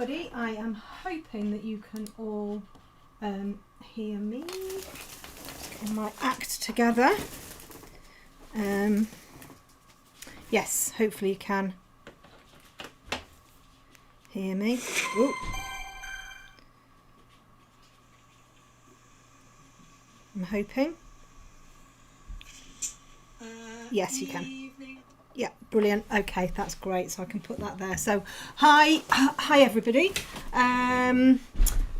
everybody. I am hoping that you can all hear me. Getting my act together. Yes, hopefully you can hear me. Ooh. I'm hoping. Yes, you can. Yeah, brilliant. Okay, that's great. So I can put that there. So hi everybody.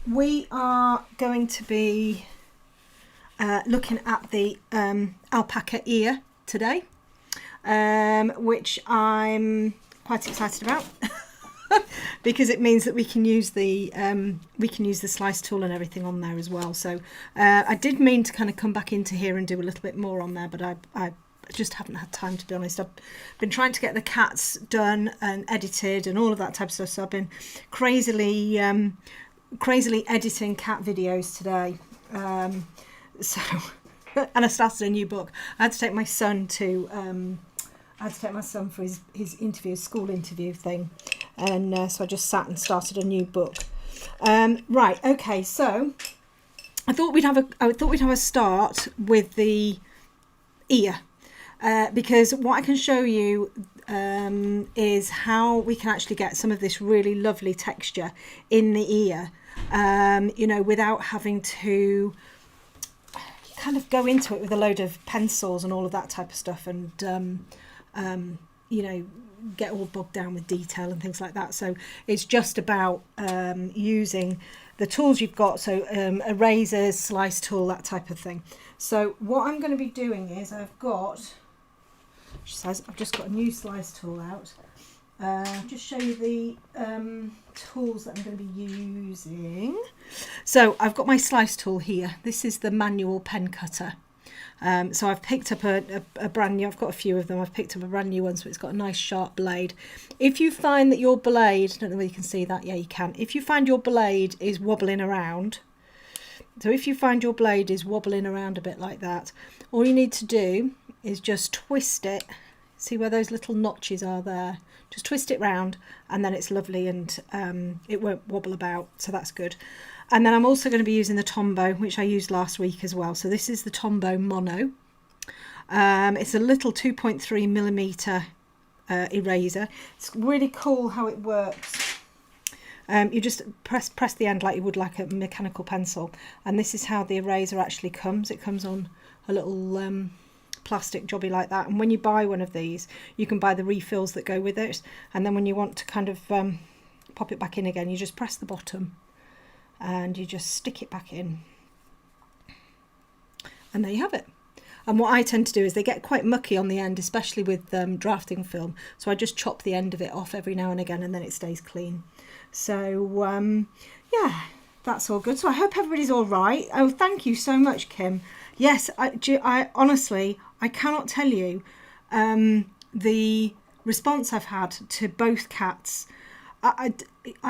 We are going to be looking at the alpaca ear today, which I'm quite excited about because it means that we can use the slice tool and everything on there as well. So I did mean to kind of come back into here and do a little bit more on there, but I just haven't had time, to be honest. I've been trying to get the cats done and edited and all of that type of stuff, so I've been crazily editing cat videos today. So and I started a new book. I had to take my son for his interview, school interview thing, and so I just sat and started a new book. Right, okay, so I thought we'd have a start with the ear. Because what I can show you is how we can actually get some of this really lovely texture in the ear, you know, without having to kind of go into it with a load of pencils and all of that type of stuff, and you know, get all bogged down with detail and things like that. So it's just about using the tools you've got, so erasers, slice tool, that type of thing. So what I'm going to be doing is I've just got a new slice tool out. Just show you the tools that I'm going to be using. So I've got my slice tool here. This is the manual pen cutter. So I've picked up a brand new, I've got a few of them, I've picked up a brand new one, so it's got a nice sharp blade. If you find that your blade, I don't know whether you can see that, yeah you can, if you find your blade is wobbling around, so if you find your blade is wobbling around a bit like that, all you need to do is just twist it. See where those little notches are there? Just twist it round and then it's lovely, and it won't wobble about, so that's good. And then I'm also going to be using the Tombow, which I used last week as well. So this is the Tombow Mono. It's a little 2.3mm eraser. It's really cool how it works. You just press the end like you would like a mechanical pencil, and this is how the eraser actually comes. It comes on a little plastic jobby like that, and when you buy one of these you can buy the refills that go with it, and then when you want to kind of pop it back in again, you just press the bottom and you just stick it back in, and there you have it. And what I tend to do is they get quite mucky on the end, especially with drafting film, so I just chop the end of it off every now and again, and then it stays clean. So yeah, that's all good. So I hope everybody's all right. Oh, thank you so much, Kim. Yes, I honestly, I cannot tell you the response I've had to both cats. I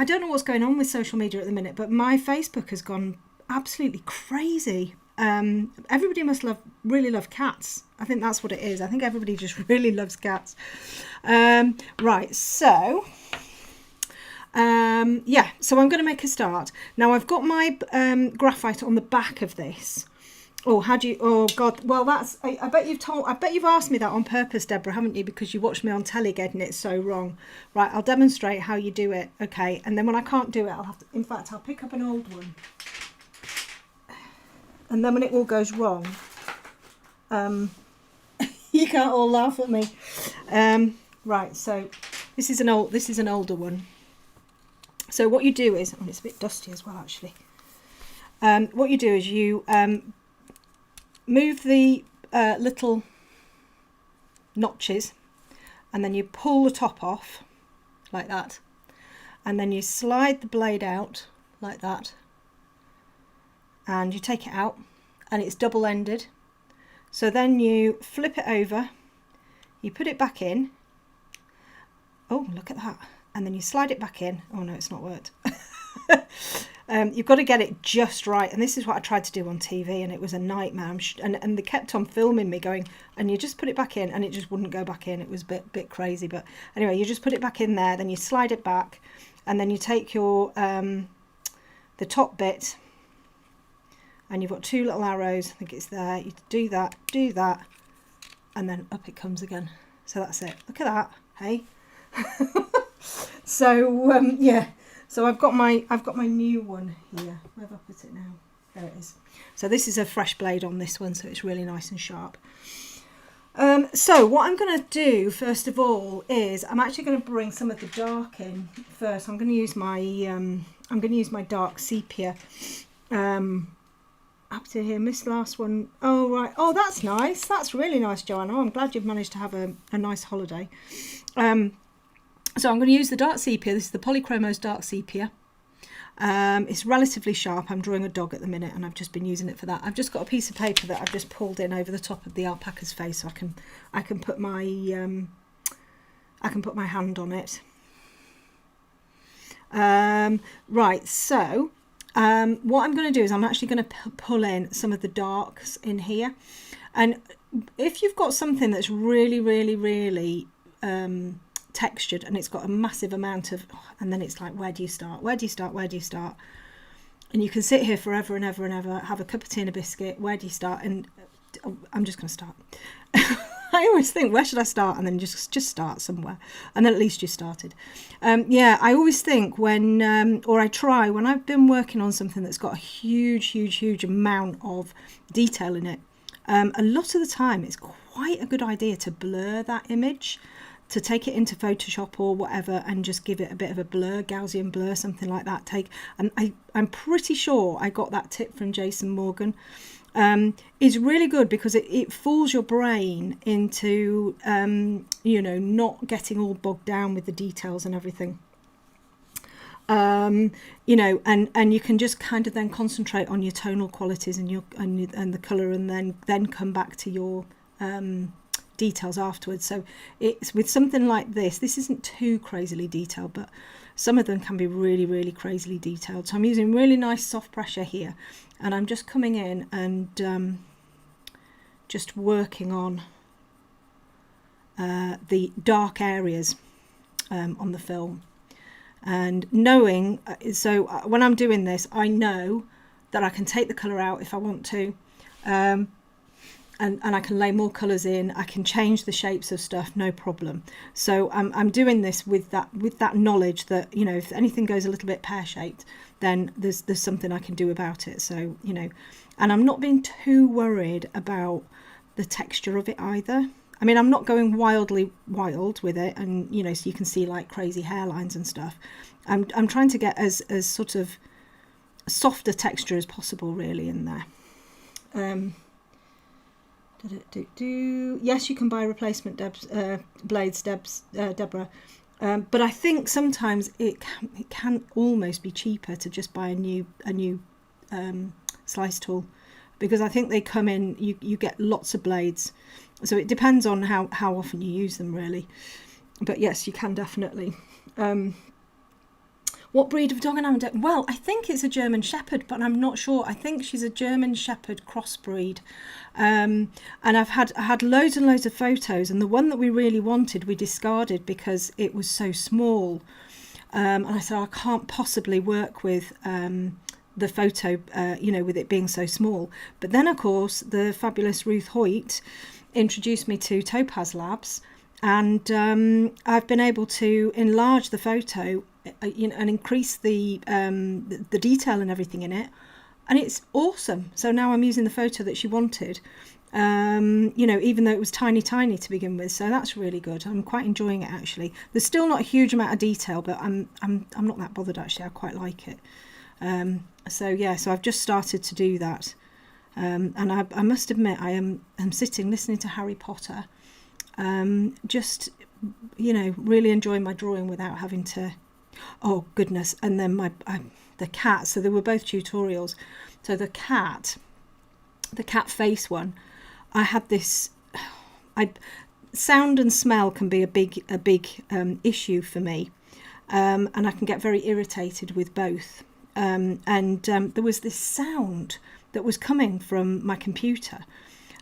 don't know what's going on with social media at the minute, but my Facebook has gone absolutely crazy. Everybody must really love cats. I think that's what it is. I think everybody just really loves cats. Right, so yeah, so I'm going to make a start. Now I've got my graphite on the back of this. Oh, how do you? Oh God! Well, that's. I bet you've asked me that on purpose, Deborah, haven't you? Because you watched me on telly getting it so wrong. Right, I'll demonstrate how you do it. Okay, and then when I can't do it, I'll have to. In fact, I'll pick up an old one. And then when it all goes wrong, you can't all laugh at me. Right, so this is an older one. So what you do is, oh, it's a bit dusty as well, actually. What you do is you move the little notches, and then you pull the top off like that, and then you slide the blade out like that, and you take it out, and it's double-ended. So then you flip it over, you put it back in. Oh, look at that. And then you slide it back in. Oh no, it's not worked. You've got to get it just right, and this is what I tried to do on TV, and it was a nightmare. And they kept on filming me going, and you just put it back in, and it just wouldn't go back in. It was a bit crazy, but anyway, you just put it back in there, then you slide it back, and then you take your the top bit, and you've got 2 little arrows. I think it's there. You do that, and then up it comes again. So that's it. Look at that. Hey. So yeah. So I've got my new one here. Where have I put it now? There it is. So this is a fresh blade on this one, so it's really nice and sharp. So what I'm going to do first of all is I'm actually going to bring some of the dark in first. I'm going to use my dark sepia. Up to here, missed the last one. Oh right. Oh, that's nice. That's really nice, Joanna. I'm glad you've managed to have a nice holiday. So I'm going to use the dark sepia. This is the Polychromos dark sepia. It's relatively sharp. I'm drawing a dog at the minute, and I've just been using it for that. I've just got a piece of paper that I've just pulled in over the top of the alpaca's face, so I can put my hand on it. Right. So what I'm going to do is I'm actually going to pull in some of the darks in here, and if you've got something that's really textured and it's got a massive amount of, and then it's like, where do you start, and you can sit here forever and ever and ever, have a cup of tea and a biscuit. Where do you start? And I'm just going to start. I always think, where should I start? And then just start somewhere, and then at least you started. Yeah, I always think when or I try when I've been working on something that's got a huge amount of detail in it, a lot of the time it's quite a good idea to blur that image, to take it into Photoshop or whatever and just give it a bit of a blur, Gaussian blur, something like that. And I'm pretty sure I got that tip from Jason Morgan. It's really good because it fools your brain into, you know, not getting all bogged down with the details and everything. You know, and you can just kind of then concentrate on your tonal qualities and the colour, and then come back to your details afterwards. So it's with something like this isn't too crazily detailed, but some of them can be really crazily detailed. So I'm using really nice soft pressure here, and I'm just coming in and just working on the dark areas on the film, and knowing, so when I'm doing this, I know that I can take the colour out if I want to, and I can lay more colours in. I can change the shapes of stuff, no problem. So I'm doing this with that knowledge that, you know, if anything goes a little bit pear-shaped, then there's something I can do about it. So, you know, and I'm not being too worried about the texture of it either. I mean, I'm not going wildly wild with it, and, you know, so you can see like crazy hairlines and stuff. I'm trying to get as sort of softer texture as possible really in there. Yes, you can buy replacement blades, Deborah, but I think sometimes it can almost be cheaper to just buy a new slice tool, because I think they come in, you get lots of blades, so it depends on how often you use them really. But yes, you can definitely. What breed of dog am I? Well, I think it's a German Shepherd, but I'm not sure. I think she's a German Shepherd crossbreed. And I had loads and loads of photos, and the one that we really wanted we discarded because it was so small. And I said, I can't possibly work with the photo, you know, with it being so small. But then, of course, the fabulous Ruth Hoyt introduced me to Topaz Labs, and I've been able to enlarge the photo, you know, and increase the detail and everything in it, and it's awesome. So now I'm using the photo that she wanted, you know, even though it was tiny to begin with. So that's really good. I'm quite enjoying it actually. There's still not a huge amount of detail, but I'm not that bothered actually. I quite like it. So yeah, so I've just started to do that, and I must admit I'm sitting listening to Harry Potter, just, you know, really enjoying my drawing without having to. Oh goodness. And then the cat, so they were both tutorials. So the cat face one, I had this, sound and smell can be a big issue for me, and I can get very irritated with both, and there was this sound that was coming from my computer,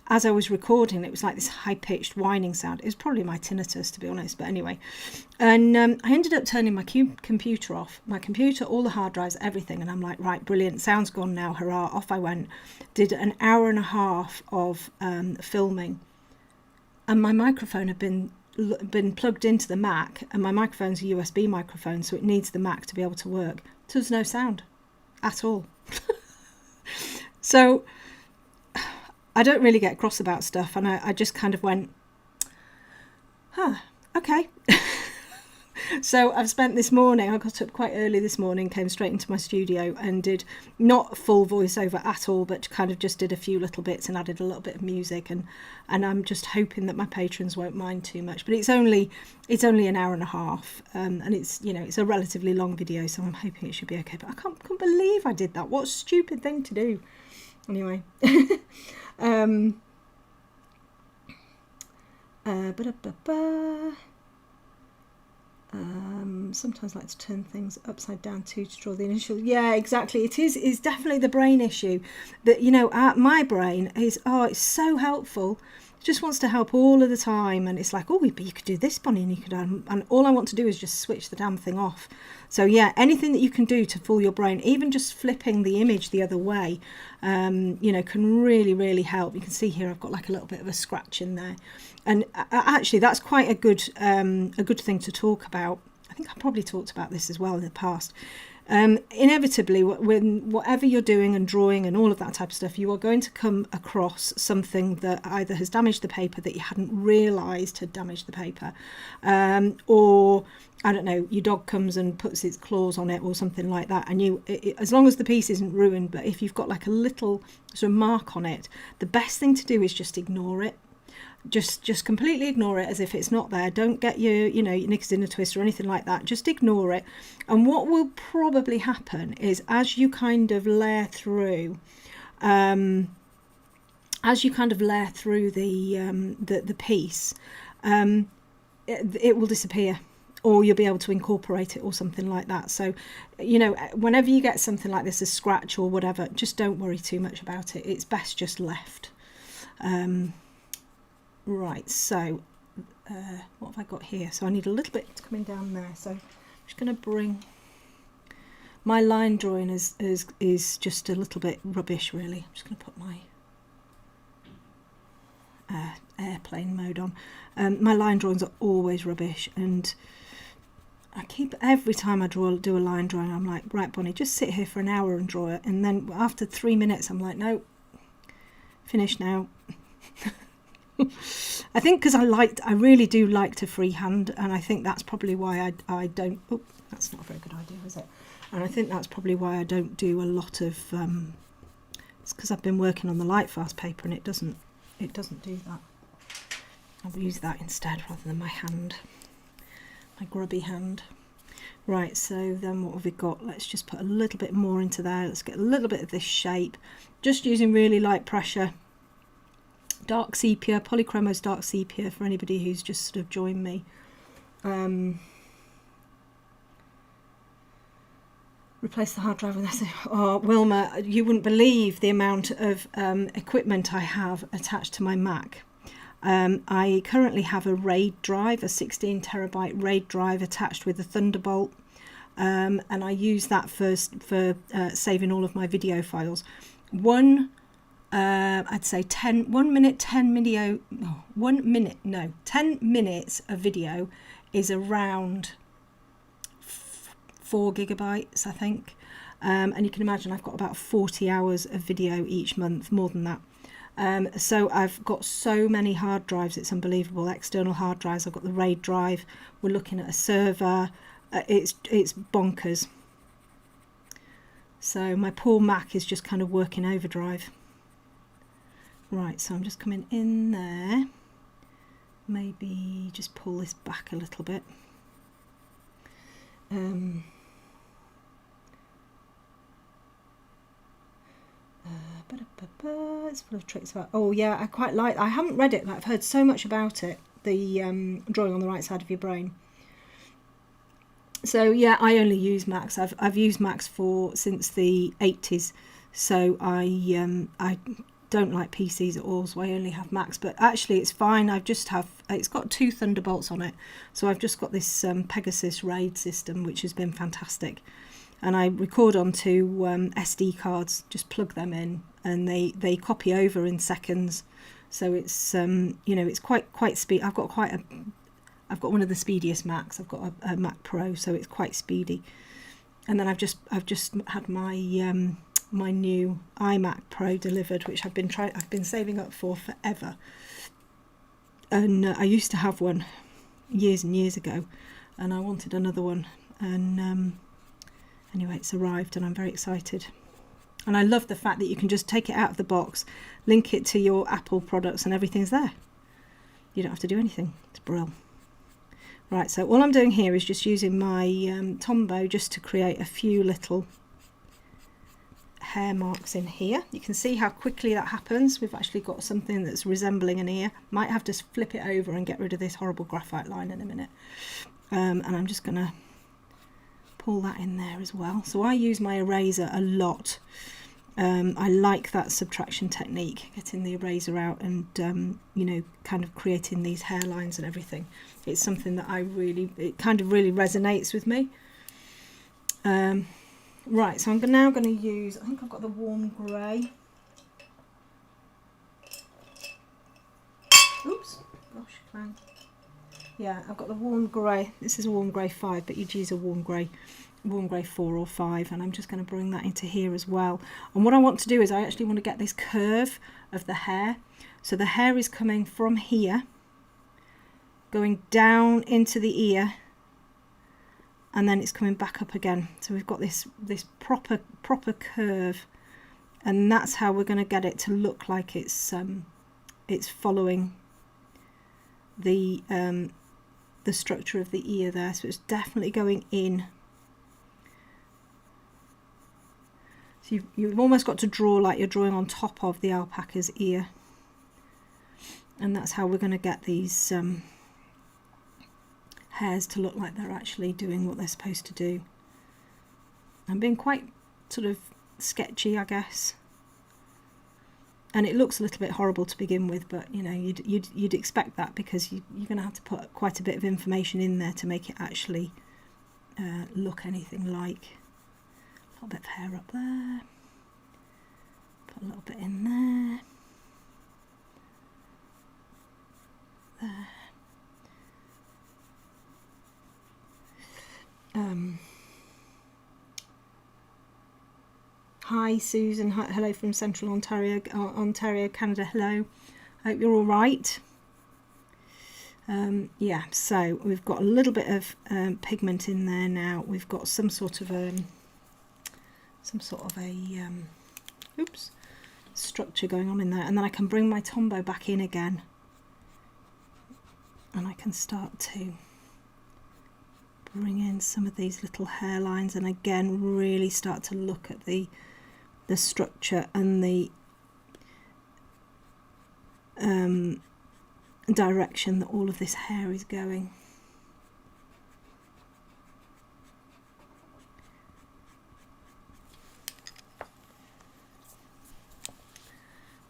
as I was recording, it was like this high-pitched whining sound. It was probably my tinnitus, to be honest, but anyway. And I ended up turning my computer off. My computer, all the hard drives, everything, and I'm like, right, brilliant, sound's gone now, hurrah, off I went. Did an hour and a half of filming, and my microphone had been plugged into the Mac, and my microphone's a USB microphone, so it needs the Mac to be able to work. So there's no sound at all. So I don't really get cross about stuff, and I just kind of went, okay. So I've spent this morning, I got up quite early this morning, came straight into my studio and did not full voiceover at all, but kind of just did a few little bits and added a little bit of music, and I'm just hoping that my patrons won't mind too much. But it's only an hour and a half, and it's, you know, it's a relatively long video, so I'm hoping it should be okay. But I can't believe I did that. What a stupid thing to do. Anyway. Sometimes I like to turn things upside down too to draw the initial. Yeah, exactly. It's definitely the brain issue. That, you know, my brain is, it's so helpful. It just wants to help all of the time, and it's like, oh, but you could do this, Bonnie, and you could, and all I want to do is just switch the damn thing off. So yeah, anything that you can do to fool your brain, even just flipping the image the other way, you know, can really, really help. You can see here I've got like a little bit of a scratch in there, and actually that's quite a good thing to talk about. I think I probably talked about this as well in the past. Inevitably, when whatever you're doing and drawing and all of that type of stuff, you are going to come across something that either has damaged the paper that you hadn't realised had damaged the paper, or I don't know, your dog comes and puts its claws on it or something like that, and as long as the piece isn't ruined, but if you've got like a little sort of mark on it, the best thing to do is just ignore it. Just completely ignore it as if it's not there. Don't get your knickers in a twist or anything like that. Just ignore it. And what will probably happen is, as you kind of layer through the piece, it will disappear, or you'll be able to incorporate it or something like that. So, you know, whenever you get something like this, a scratch or whatever, just don't worry too much about it. It's best just left. Right, so what have I got here? So I need a little bit coming down there. So I'm just going to bring my line drawing is just a little bit rubbish, really. I'm just going to put my airplane mode on. My line drawings are always rubbish, and I keep, every time I do a line drawing, I'm like, right, Bonnie, just sit here for an hour and draw it. And then after 3 minutes, I'm like, no, finish now. I think because I really do like to freehand, and I think that's probably why I don't. Oh, that's not a very good idea, is it? And I think that's probably why I don't do a lot of. It's because I've been working on the light fast paper, and it doesn't do that. I'll use that instead rather than my hand, my grubby hand. Right, so then what have we got? Let's just put a little bit more into there. Let's get a little bit of this shape, just using really light pressure. Dark sepia, Polychromos dark sepia, for anybody who's just sort of joined me. Replace the hard drive with this. Oh, Wilma, you wouldn't believe the amount of equipment I have attached to my Mac. I currently have a RAID drive, a 16 terabyte RAID drive attached with a Thunderbolt, and I use that for saving all of my video files. I'd say 10 minutes of video is around 4 gigabytes, I think. And you can imagine I've got about 40 hours of video each month, more than that. So I've got so many hard drives, it's unbelievable. External hard drives, I've got the RAID drive, we're looking at a server, it's bonkers. So my poor Mac is just kind of working overdrive. Right, so I'm just coming in there, maybe just pull this back a little bit. It's full of tricks about, oh yeah, I quite like, I haven't read it, but I've heard so much about it, the drawing on the right side of your brain. So yeah, I only use Macs. I've used Macs since the 80s, so I don't like PCs at all, so I only have Macs, but actually it's fine. It's got 2 Thunderbolts on it, so I've just got this Pegasus RAID system, which has been fantastic. And I record onto SD cards, just plug them in, and they copy over in seconds. So it's you know, it's quite speed. I've got one of the speediest Macs. I've got a Mac Pro, so it's quite speedy. And then I've just had my my new iMac Pro delivered, which I've been saving up for forever. And I used to have one years and years ago, and I wanted another one. And anyway, it's arrived, and I'm very excited. And I love the fact that you can just take it out of the box, link it to your Apple products, and everything's there. You don't have to do anything. It's brilliant. Right, so all I'm doing here is just using my Tombow just to create a few little hair marks in here. You can see how quickly that happens. We've actually got something that's resembling an ear. Might have to flip it over and get rid of this horrible graphite line in a minute. And I'm just going to pull that in there as well. So I use my eraser a lot. I like that subtraction technique, getting the eraser out and you know, kind of creating these hairlines and everything. It's something that it kind of really resonates with me. Right, so I'm now going to use, I think I've got the warm grey. Oops, gosh, clang. Yeah, I've got the warm grey. This is a warm grey 5, but you'd use a warm grey 4 or 5, and I'm just going to bring that into here as well. And what I want to do is I actually want to get this curve of the hair. So the hair is coming from here, going down into the ear, and then it's coming back up again. So we've got this proper curve, and that's how we're going to get it to look like it's following the structure of the ear there. So it's definitely going in. So you've almost got to draw like you're drawing on top of the alpaca's ear, and that's how we're going to get these hairs to look like they're actually doing what they're supposed to do. I'm being quite sort of sketchy, I guess, and it looks a little bit horrible to begin with, but you know, you'd expect that, because you're going to have to put quite a bit of information in there to make it actually look anything like. A little bit of hair up there, put a little bit in there, there. Hi Susan, hello from Central Ontario, Canada. Hello, hope you're all right. Yeah, so we've got a little bit of pigment in there now. We've got some sort of a oops, structure going on in there, and then I can bring my Tombow back in again, and I can start to bring in some of these little hairlines, and again really start to look at the structure and the direction that all of this hair is going.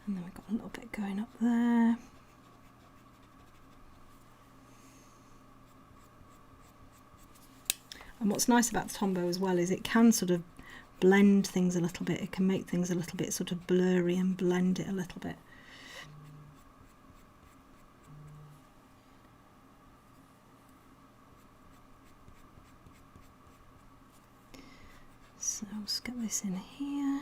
And then we've got a little bit going up there. And what's nice about the Tombow as well is it can sort of blend things a little bit. It can make things a little bit sort of blurry and blend it a little bit. So let's get this in here.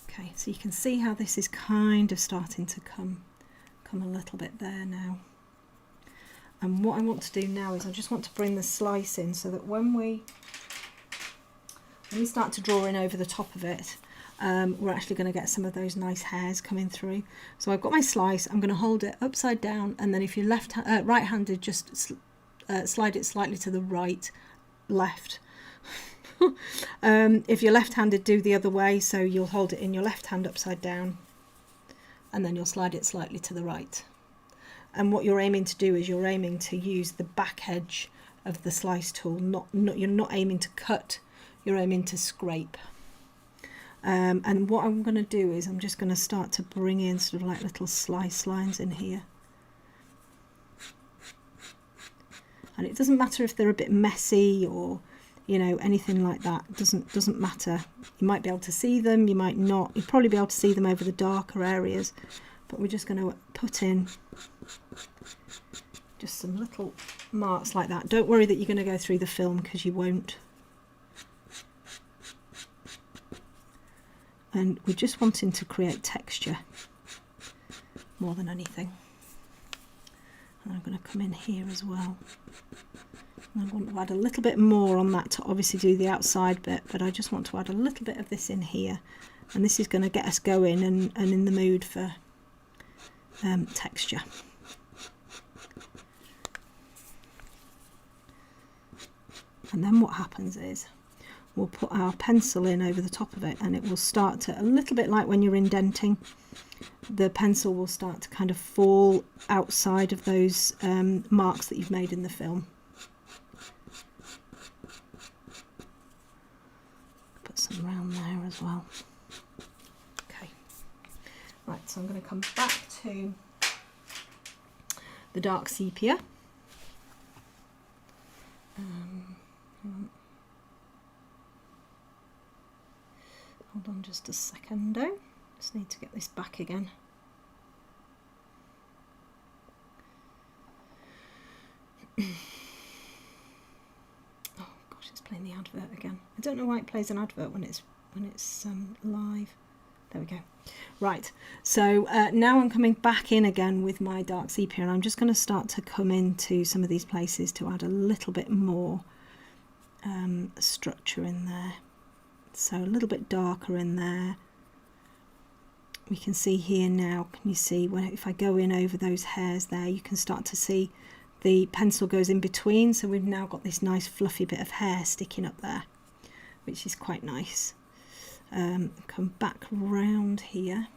Okay, so you can see how this is kind of starting to come a little bit there now. And what I want to do now is I just want to bring the slice in, so that when we start to draw in over the top of it, we're actually going to get some of those nice hairs coming through. So I've got my slice, I'm going to hold it upside down, and then if you're right-handed, just slide it slightly to the right, left. If you're left-handed, do the other way, so you'll hold it in your left hand upside down, and then you'll slide it slightly to the right. And what you're aiming to do is you're aiming to use the back edge of the slice tool, you're not aiming to cut you're aiming to scrape. And what I'm going to do is I'm just going to start to bring in sort of like little slice lines in here. And it doesn't matter if they're a bit messy or, you know, anything like that. It doesn't matter. You might be able to see them, you might not. You'll probably be able to see them over the darker areas. But we're just going to put in just some little marks like that. Don't worry that you're going to go through the film, because you won't. And we're just wanting to create texture more than anything. And I'm going to come in here as well. And I want to add a little bit more on that to obviously do the outside bit, but I just want to add a little bit of this in here. And this is going to get us going and in the mood for texture. And then what happens is we'll put our pencil in over the top of it, and it will start to, a little bit like when you're indenting, the pencil will start to kind of fall outside of those marks that you've made in the film. Put some around there as well. Okay, right, so I'm going to come back to the dark sepia. Hold on just a second, though. Just need to get this back again. Oh gosh, it's playing the advert again. I don't know why it plays an advert when it's live. There we go. Right, so now I'm coming back in again with my dark sepia, and I'm just going to start to come into some of these places to add a little bit more structure in there. So a little bit darker in there. We can see here now, can you see, when if I go in over those hairs there, you can start to see the pencil goes in between, so we've now got this nice fluffy bit of hair sticking up there, which is quite nice. Come back round here.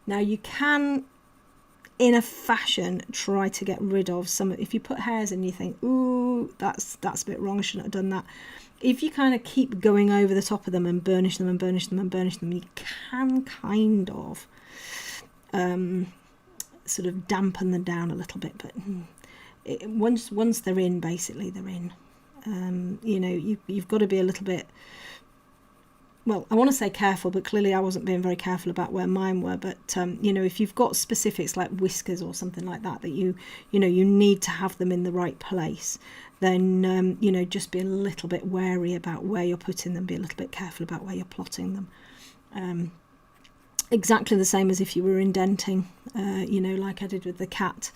Now you can, in a fashion, try to get rid of some. If you put hairs and you think, ooh, that's a bit wrong, I shouldn't have done that. If you kind of keep going over the top of them and burnish them and burnish them and burnish them, you can kind of sort of dampen them down a little bit. But once they're in, basically they're in. You know, you've got to be a little bit, well, I want to say careful, but clearly I wasn't being very careful about where mine were. But you know, if you've got specifics like whiskers or something like that, that you know you need to have them in the right place, then you know, just be a little bit wary about where you're putting them, be a little bit careful about where you're plotting them. Exactly the same as if you were indenting, you know, like I did with the cat.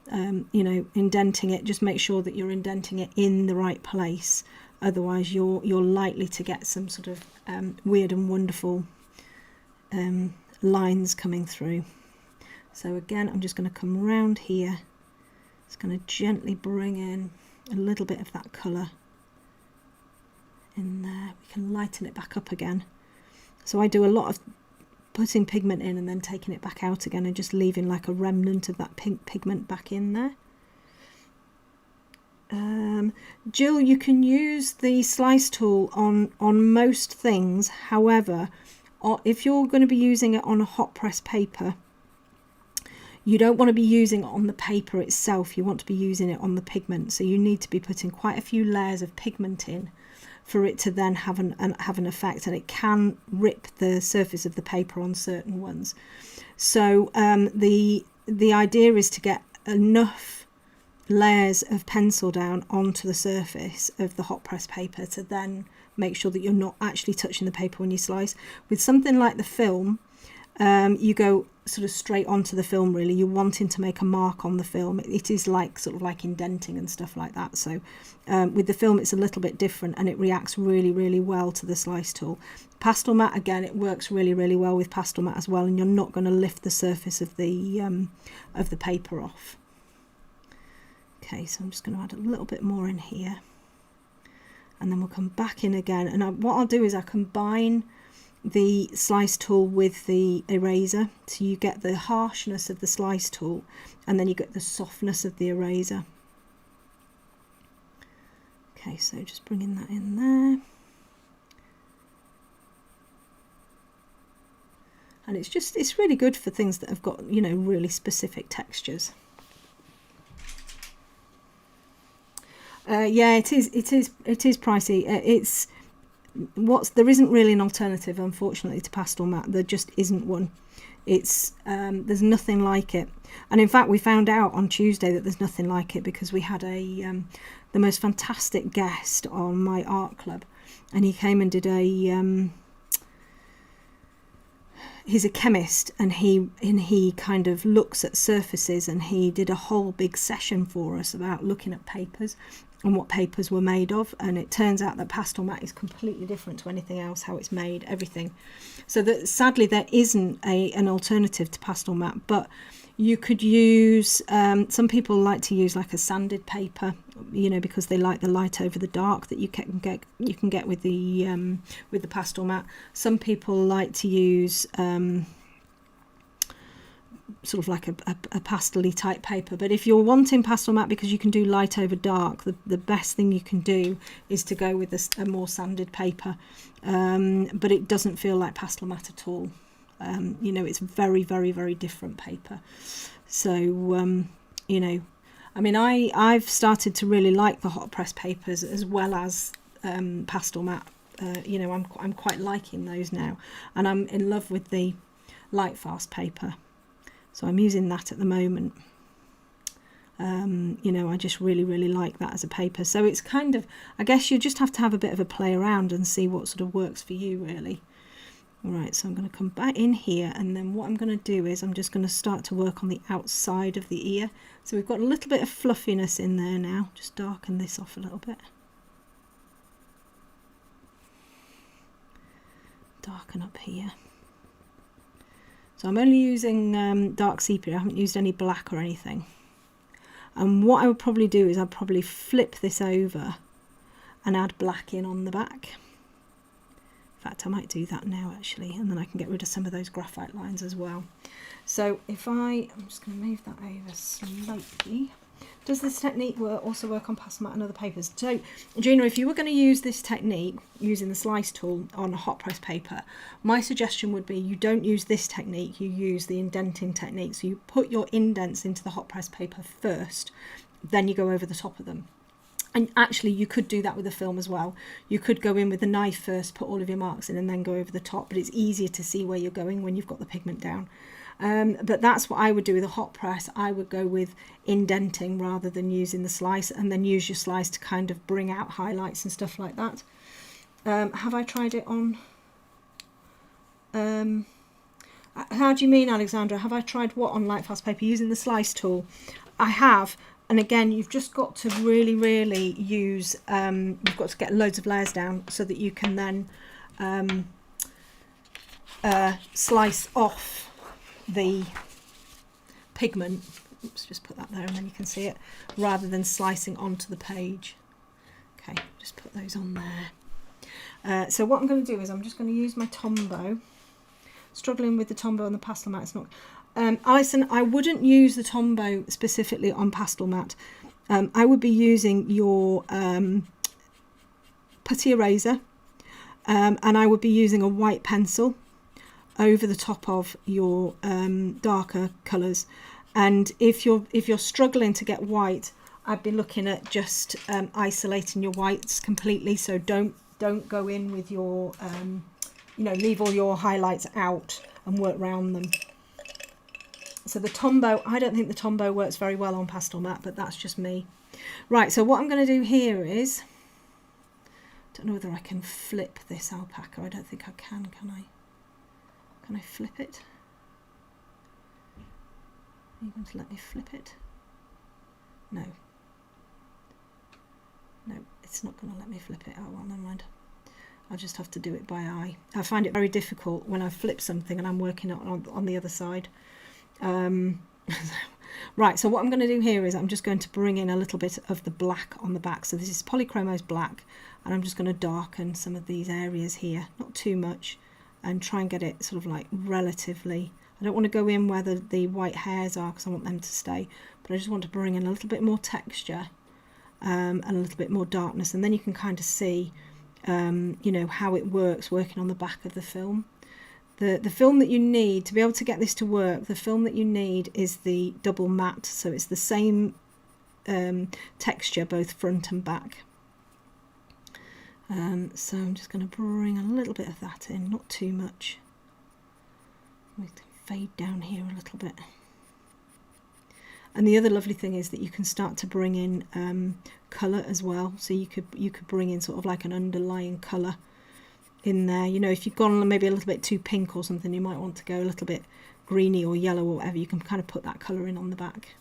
You know, indenting it, just make sure that you're indenting it in the right place. Otherwise you're likely to get some sort of weird and wonderful lines coming through. So again, I'm just going to come around here. Just going to gently bring in a little bit of that colour in there. We can lighten it back up again. So I do a lot of putting pigment in and then taking it back out again and just leaving like a remnant of that pink pigment back in there. Jill, you can use the slice tool on most things. However, if you're going to be using it on a hot press paper, you don't want to be using it on the paper itself. You want to be using it on the pigment. So you need to be putting quite a few layers of pigment in for it to then have an effect, and it can rip the surface of the paper on certain ones. So the idea is to get enough layers of pencil down onto the surface of the hot press paper to then make sure that you're not actually touching the paper when you slice. With something like the film, you go sort of straight onto the film, really. You're wanting to make a mark on the film. It is like sort of like indenting and stuff like that. So with the film it's a little bit different, and it reacts really, really well to the slice tool. Pastel mat, again, it works really, really well with pastel mat as well, and you're not going to lift the surface of the paper off. Okay, so I'm just going to add a little bit more in here, and then we'll come back in again. And what I'll do is I combine the slice tool with the eraser, so you get the harshness of the slice tool and then you get the softness of the eraser. Okay, so just bringing that in there. And it's really good for things that have got, you know, really specific textures. Yeah, it is pricey. There isn't really an alternative, unfortunately, to pastel matte. There just isn't one. It's there's nothing like it. And in fact, we found out on Tuesday that there's nothing like it because we had the most fantastic guest on my art club, and he came and did he's a chemist, and he kind of looks at surfaces, and he did a whole big session for us about looking at papers and what papers were made of. And it turns out that pastel matte is completely different to anything else, how it's made, everything. So that sadly there isn't an alternative to pastel matte, but you could use some people like to use like a sanded paper, you know, because they like the light over the dark that you can get with the pastel matte. Some people like to use sort of like a pastel-y type paper. But if you're wanting pastel matte because you can do light over dark, the best thing you can do is to go with a more sanded paper. But it doesn't feel like pastel matte at all. You know, it's very, very, very different paper. So, you know, I mean, I've started to really like the hot press papers as well as pastel matte. You know, I'm quite liking those now, and I'm in love with the light fast paper. So I'm using that at the moment. You know, I just really, really like that as a paper. So it's kind of, I guess you just have to have a bit of a play around and see what sort of works for you, really. All right, so I'm going to come back in here, and then what I'm going to do is I'm just going to start to work on the outside of the ear. So we've got a little bit of fluffiness in there now. Just darken this off a little bit. Darken up here. So I'm only using dark sepia. I haven't used any black or anything. And what I would probably do is I'd probably flip this over and add black in on the back. In fact, I might do that now actually, and then I can get rid of some of those graphite lines as well. So if I'm just going to move that over slightly. Does this technique also work on pastel matte and other papers? So, Gina, if you were going to use this technique using the slice tool on a hot press paper, my suggestion would be you don't use this technique, you use the indenting technique. So you put your indents into the hot press paper first, then you go over the top of them. And actually you could do that with a film as well. You could go in with the knife first, put all of your marks in, and then go over the top, but it's easier to see where you're going when you've got the pigment down. But that's what I would do with a hot press. I would go with indenting rather than using the slice, and then use your slice to kind of bring out highlights and stuff like that. Have I tried it on? How do you mean, Alexandra? Have I tried what on light fast paper using the slice tool? I have. And again, you've just got to really, really use, you've got to get loads of layers down so that you can then slice off the pigment. Oops, just put that there and then you can see it, rather than slicing onto the page. Okay, just put those on there. So what I'm going to do is I'm just going to use my Tombow. Struggling with the Tombow and the pastel matte, it's not... Alison, I wouldn't use the Tombow specifically on pastel matte. I would be using your putty eraser, and I would be using a white pencil over the top of your darker colours. And if you're struggling to get white, I'd be looking at just isolating your whites completely. So don't go in with your you know, leave all your highlights out and work around them. So the Tombow, I don't think the Tombow works very well on pastel matte, but that's just me. Right, so what I'm going to do here is, I don't know whether I can flip this alpaca. I don't think I can I? Can I flip it? Are you going to let me flip it? No. No, it's not going to let me flip it. Oh, well, never mind. I'll just have to do it by eye. I find it very difficult when I flip something and I'm working on the other side. Right, so what I'm going to do here is I'm just going to bring in a little bit of the black on the back. So this is Polychromos black, and I'm just going to darken some of these areas here, not too much, and try and get it sort of like relatively. I don't want to go in where the white hairs are because I want them to stay, but I just want to bring in a little bit more texture and a little bit more darkness, and then you can kind of see you know, how it works working on the back of the film. The film that you need to be able to get this to work, the film that you need is the double matte, so it's the same texture both front and back. So I'm just going to bring a little bit of that in, not too much. We can fade down here a little bit. And the other lovely thing is that you can start to bring in colour as well. So you could bring in sort of like an underlying colour in there. You know, if you've gone maybe a little bit too pink or something, you might want to go a little bit greeny or yellow or whatever. You can kind of put that colour in on the back.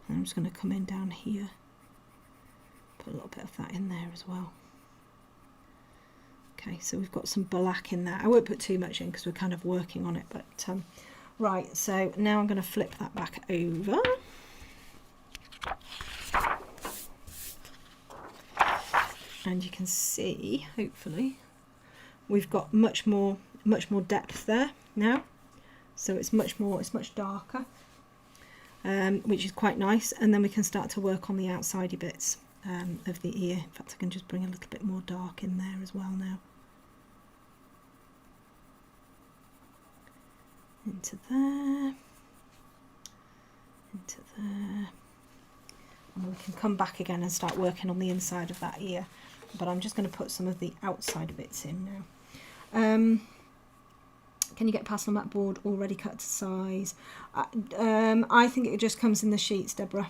And I'm just going to come in down here, put a little bit of that in there as well. Okay, so we've got some black in there. I won't put too much in because we're kind of working on it, but right, so now I'm going to flip that back over. And you can see, hopefully, we've got much more depth there now. So it's much darker, which is quite nice. And then we can start to work on the outsidey bits of the ear. In fact, I can just bring a little bit more dark in there as well now. Into there, into there, and we can come back again and start working on the inside of that ear, but I'm just going to put some of the outside bits in now. Can you get pastel mat board already cut to size? I think it just comes in the sheets, Deborah.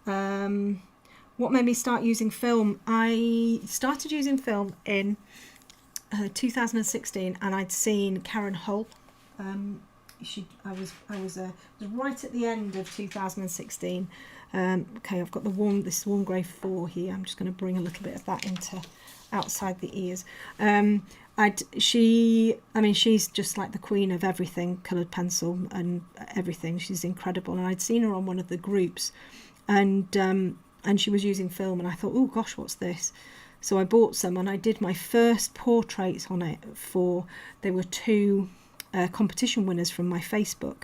What made me start using film? I started using film in 2016, and I'd seen Karen Hull. I was right at the end of 2016. Okay, I've got this warm grey 4 here. I'm just going to bring a little bit of that into outside the ears. She's just like the queen of everything, coloured pencil and everything. She's incredible, and I'd seen her on one of the groups, and she was using film, and I thought, oh gosh, what's this? So I bought some, and I did my first portraits on it they were 2 competition winners from my Facebook,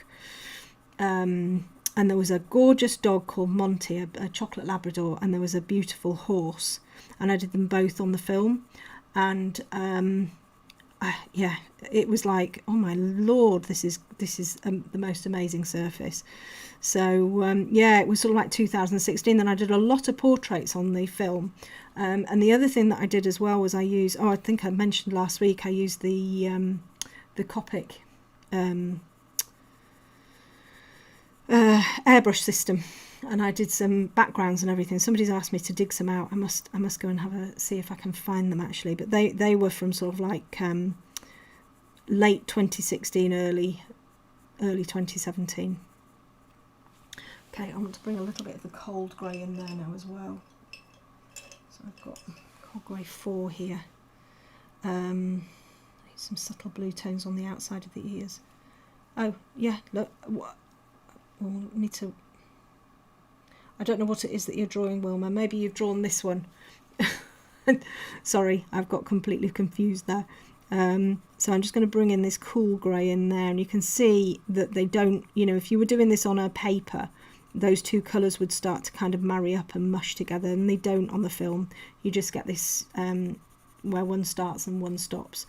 and there was a gorgeous dog called Monty, a chocolate Labrador, and there was a beautiful horse, and I did them both on the film, and yeah, it was like, oh my lord, this is the most amazing surface. So yeah, it was sort of like 2016. Then I did a lot of portraits on the film, and the other thing that I did as well was I think I mentioned last week, I used the Copic airbrush system, and I did some backgrounds and everything. Somebody's asked me to dig some out. I must go and see if I can find them actually, but they were from sort of like late 2016, early 2017. Okay, I want to bring a little bit of the cold grey in there now as well. So I've got cold grey 4 here. Some subtle blue tones on the outside of the ears. Oh yeah, look, we'll need to, I don't know what it is that you're drawing, Wilma. Maybe you've drawn this one. Sorry, I've got completely confused there. So I'm just going to bring in this cool grey in there, and you can see that they don't, you know, if you were doing this on a paper, those 2 colours would start to kind of marry up and mush together, and they don't on the film. You just get this where one starts and one stops.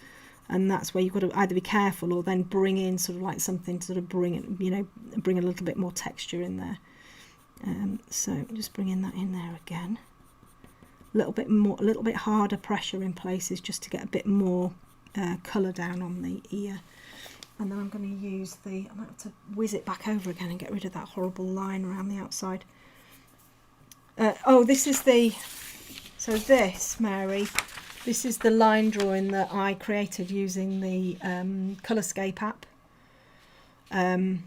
And that's where you've got to either be careful or then bring in sort of like something to sort of bring it, you know, bring a little bit more texture in there. So just bringing that in there again. A little bit harder pressure in places just to get a bit more colour down on the ear. And then I'm going to use I might have to whiz it back over again and get rid of that horrible line around the outside. This is Mary. This is the line drawing that I created using the Colorscape app, and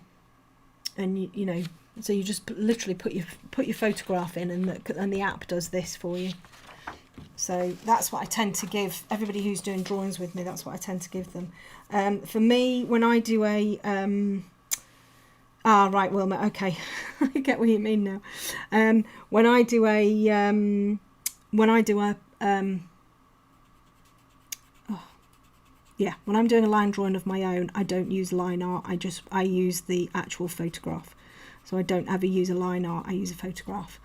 you know, so you just literally put your photograph in, and the app does this for you. So that's what I tend to give everybody who's doing drawings with me. That's what I tend to give them. For me, when I do a right, Wilma. Okay, I get what you mean now. When I do a when I'm doing a line drawing of my own, I don't use line art. I use the actual photograph. So I don't ever use a line art. I use a photograph.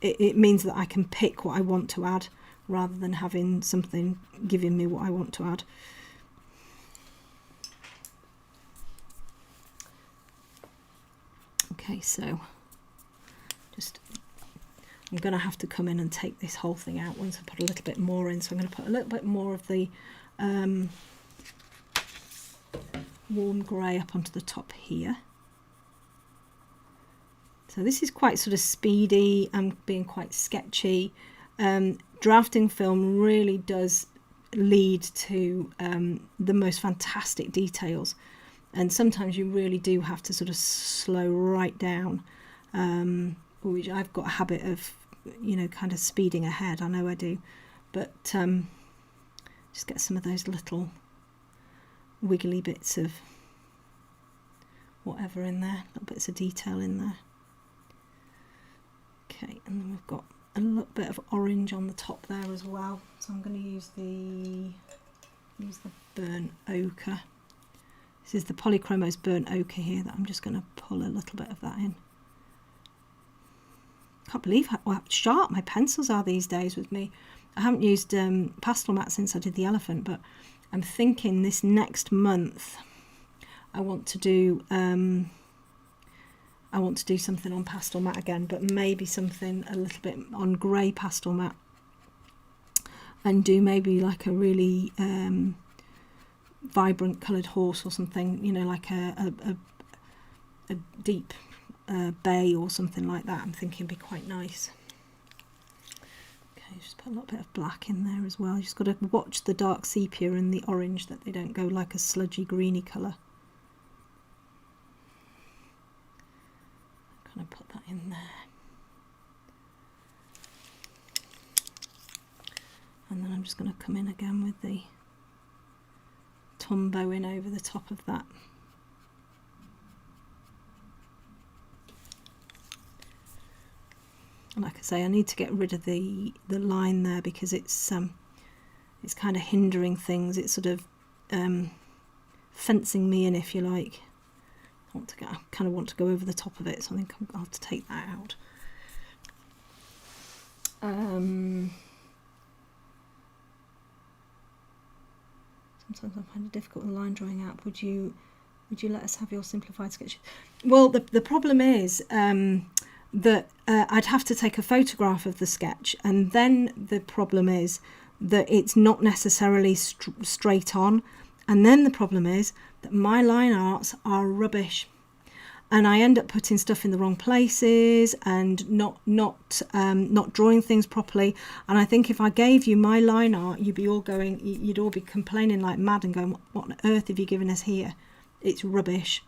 it means that I can pick what I want to add rather than having something giving me what I want to add. Okay, so I'm going to have to come in and take this whole thing out once I put a little bit more in. So I'm going to put a little bit more of the warm grey up onto the top here. So this is quite sort of speedy and being quite sketchy. Drafting film really does lead to the most fantastic details, and sometimes you really do have to sort of slow right down, which I've got a habit of, you know, kind of speeding ahead. I know I do, but just get some of those little wiggly bits of whatever in there, little bits of detail in there. Okay, and then we've got a little bit of orange on the top there as well. So I'm going to use the burnt ochre. This is the Polychromos burnt ochre here that I'm just going to pull a little bit of that in. Can't believe how sharp my pencils are these days with me. I haven't used pastel matte since I did the elephant, but I'm thinking this next month I want to do something on pastel matte again, but maybe something a little bit on grey pastel matte, and do maybe like a really vibrant coloured horse or something, you know, like a deep bay or something like that. I'm thinking would be quite nice. Okay, just put a little bit of black in there as well. You just got to watch the dark sepia and the orange, that they don't go like a sludgy greeny colour. Kind of put that in there, and then I'm just going to come in again with the Tombow in over the top of that. And like I say, I need to get rid of the line there because it's kind of hindering things. It's sort of fencing me in, if you like. I kind of want to go over the top of it, so I think I'll have to take that out. Sometimes I find it difficult with the line drawing app. Would you let us have your simplified sketches? Well, the problem is that I'd have to take a photograph of the sketch, and then the problem is that it's not necessarily straight on, and then the problem is that my line arts are rubbish, and I end up putting stuff in the wrong places and not drawing things properly. And I think if I gave you my line art, you'd all be complaining like mad and going, what on earth have you given us here? It's rubbish.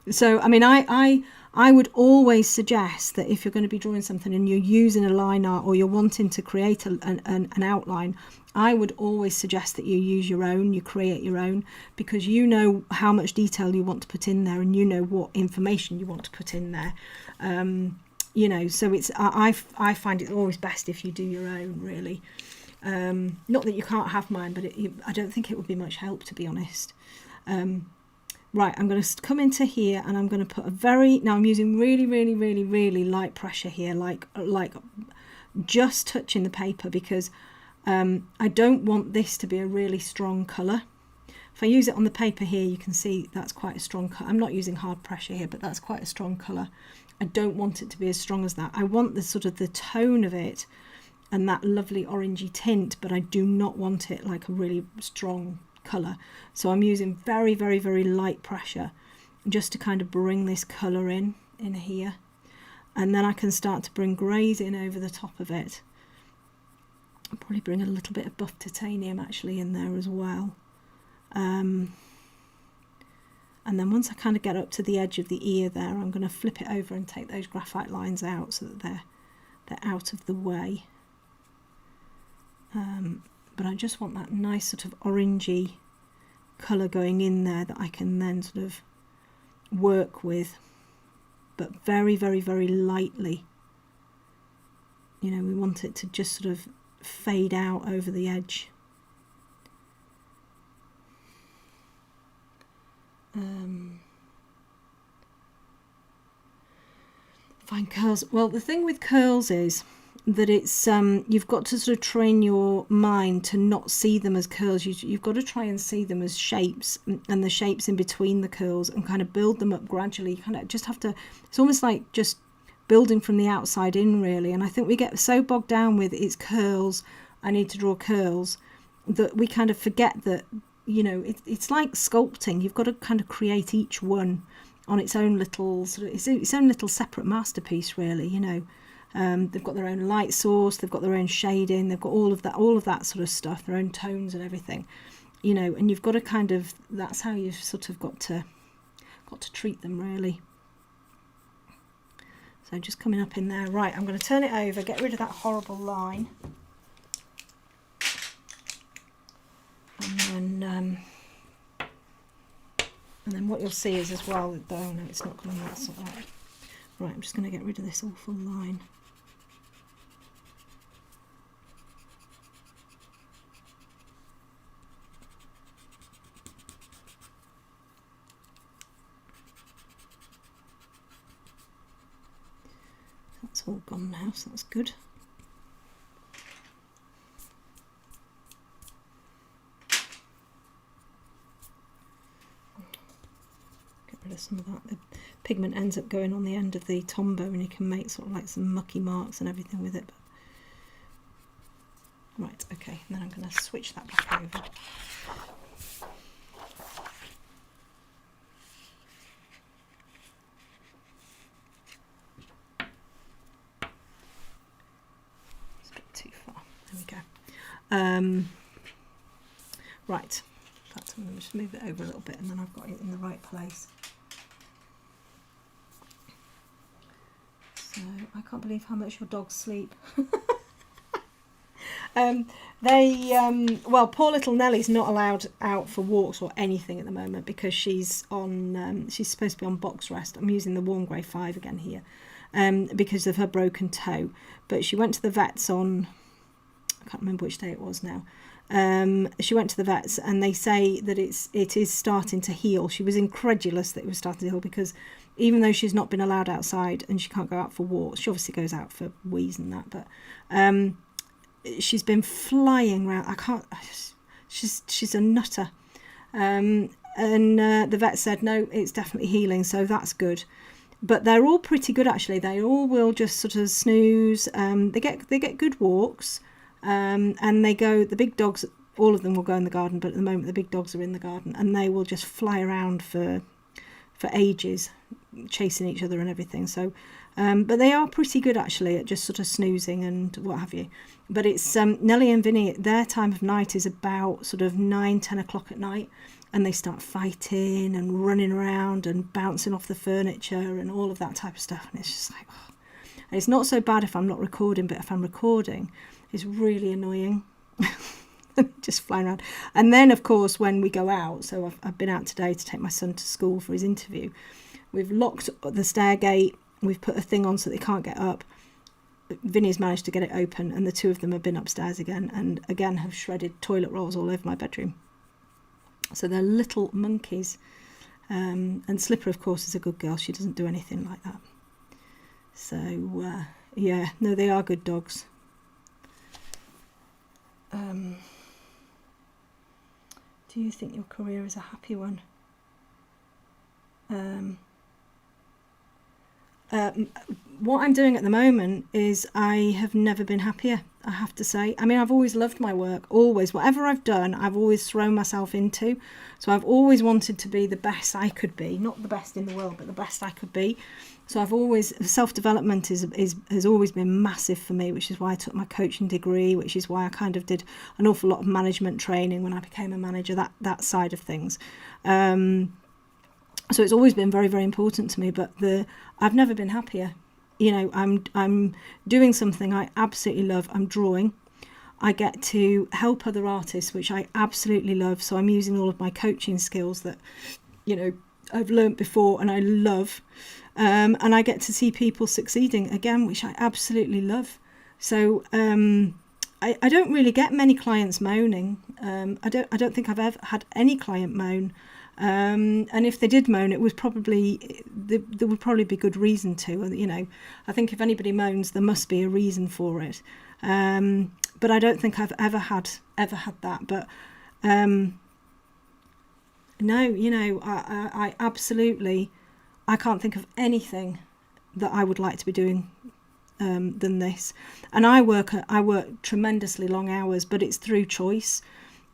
So I mean, I would always suggest that if you're going to be drawing something and you're using a line art, or you're wanting to create an outline, I would always suggest that you use your own, you create your own, because you know how much detail you want to put in there, and you know what information you want to put in there. You know, so it's I find it always best if you do your own, really. Not that you can't have mine, but I don't think it would be much help, to be honest. Right, I'm going to come into here and I'm going to put now I'm using really light pressure here, like just touching the paper, because I don't want this to be a really strong colour. If I use it on the paper here, you can see that's quite a strong colour. I'm not using hard pressure here, but that's quite a strong colour. I don't want it to be as strong as that. I want the sort of the tone of it and that lovely orangey tint, but I do not want it like a really strong colour. So I'm using very light pressure just to kind of bring this colour in here, and then I can start to bring greys in over the top of it. I'll probably bring a little bit of buff titanium actually in there as well, and then once I kind of get up to the edge of the ear there, I'm going to flip it over and take those graphite lines out so that they're out of the way. But I just want that nice sort of orangey colour going in there that I can then sort of work with, but very lightly. You know, we want it to just sort of fade out over the edge. Fine curls. Well, the thing with curls is that it's you've got to sort of train your mind to not see them as curls. You've got to try and see them as shapes, and the shapes in between the curls, and kind of build them up gradually. You kind of just have to, it's almost like just building from the outside in, really. And I think we get so bogged down with it's curls, I need to draw curls, that we kind of forget that, you know, it's like sculpting. You've got to kind of create each one on its own little sort of its own little separate masterpiece, really. You know, they've got their own light source, they've got their own shading, they've got all of that sort of stuff, their own tones and everything, you know. And you've got to kind of, that's how you've sort of got to treat them, really. So just coming up in there. Right, I'm going to turn it over, get rid of that horrible line, and then what you'll see is as well, oh no, it's not going that sort of way. Right, I'm just going to get rid of this awful line. That's all gone now, so that's good. Some of that, the pigment ends up going on the end of the tombow, and you can make sort of like some mucky marks and everything with it. Right, okay, and then I'm going to switch that back over. It's a bit too far. There we go. Right, in fact, I'm going to just move it over a little bit, and then I've got it in the right place. I can't believe how much your dogs sleep. Well, poor little Nellie's not allowed out for walks or anything at the moment because she's on. She's supposed to be on box rest. I'm using the Warm Grey 5 again here, because of her broken toe. But she went to the vets on, I can't remember which day it was now. She went to the vets, and they say that it is starting to heal. She was incredulous that it was starting to heal, because even though she's not been allowed outside and she can't go out for walks, she obviously goes out for wheeze and that, but she's been flying around. She's a nutter. And the vet said, no, it's definitely healing, so that's good. But they're all pretty good, actually. They all will just sort of snooze. They get good walks. And they go, the big dogs, all of them will go in the garden, but at the moment the big dogs are in the garden, and they will just fly around for ages, chasing each other and everything. So but they are pretty good, actually, at just sort of snoozing and what have you. But it's Nellie and Vinny, their time of night is about sort of 9-10 o'clock at night, and they start fighting and running around and bouncing off the furniture and all of that type of stuff. And it's just like, oh. And it's not so bad if I'm not recording, but if I'm recording, it's really annoying. Just flying around. And then, of course, when we go out, so I've been out today to take my son to school for his interview. We've locked the stair gate. We've put a thing on so they can't get up. Vinny's managed to get it open, and the two of them have been upstairs again, and again have shredded toilet rolls all over my bedroom. So they're little monkeys. And Slipper, of course, is a good girl. She doesn't do anything like that. So, yeah, no, they are good dogs. Do you think your career is a happy one? What I'm doing at the moment is I have never been happier, I have to say. I mean, I've always loved my work, always. Whatever I've done, I've always thrown myself into. So I've always wanted to be the best I could be. Not the best in the world, but the best I could be. So I've always, self-development has always been massive for me, which is why I took my coaching degree, which is why I kind of did an awful lot of management training when I became a manager, that side of things. So it's always been very, very important to me, but I've never been happier. You know, I'm doing something I absolutely love. I'm drawing. I get to help other artists, which I absolutely love. So I'm using all of my coaching skills that, you know, I've learnt before and I love. And I get to see people succeeding again, which I absolutely love. So I don't really get many clients moaning. I don't think I've ever had any client moan. And if they did moan, it was probably, there would probably be good reason to. You know, I think if anybody moans, there must be a reason for it. But I don't think I've ever had that. But no, you know, I absolutely, I can't think of anything that I would like to be doing than this. And I work tremendously long hours, but it's through choice,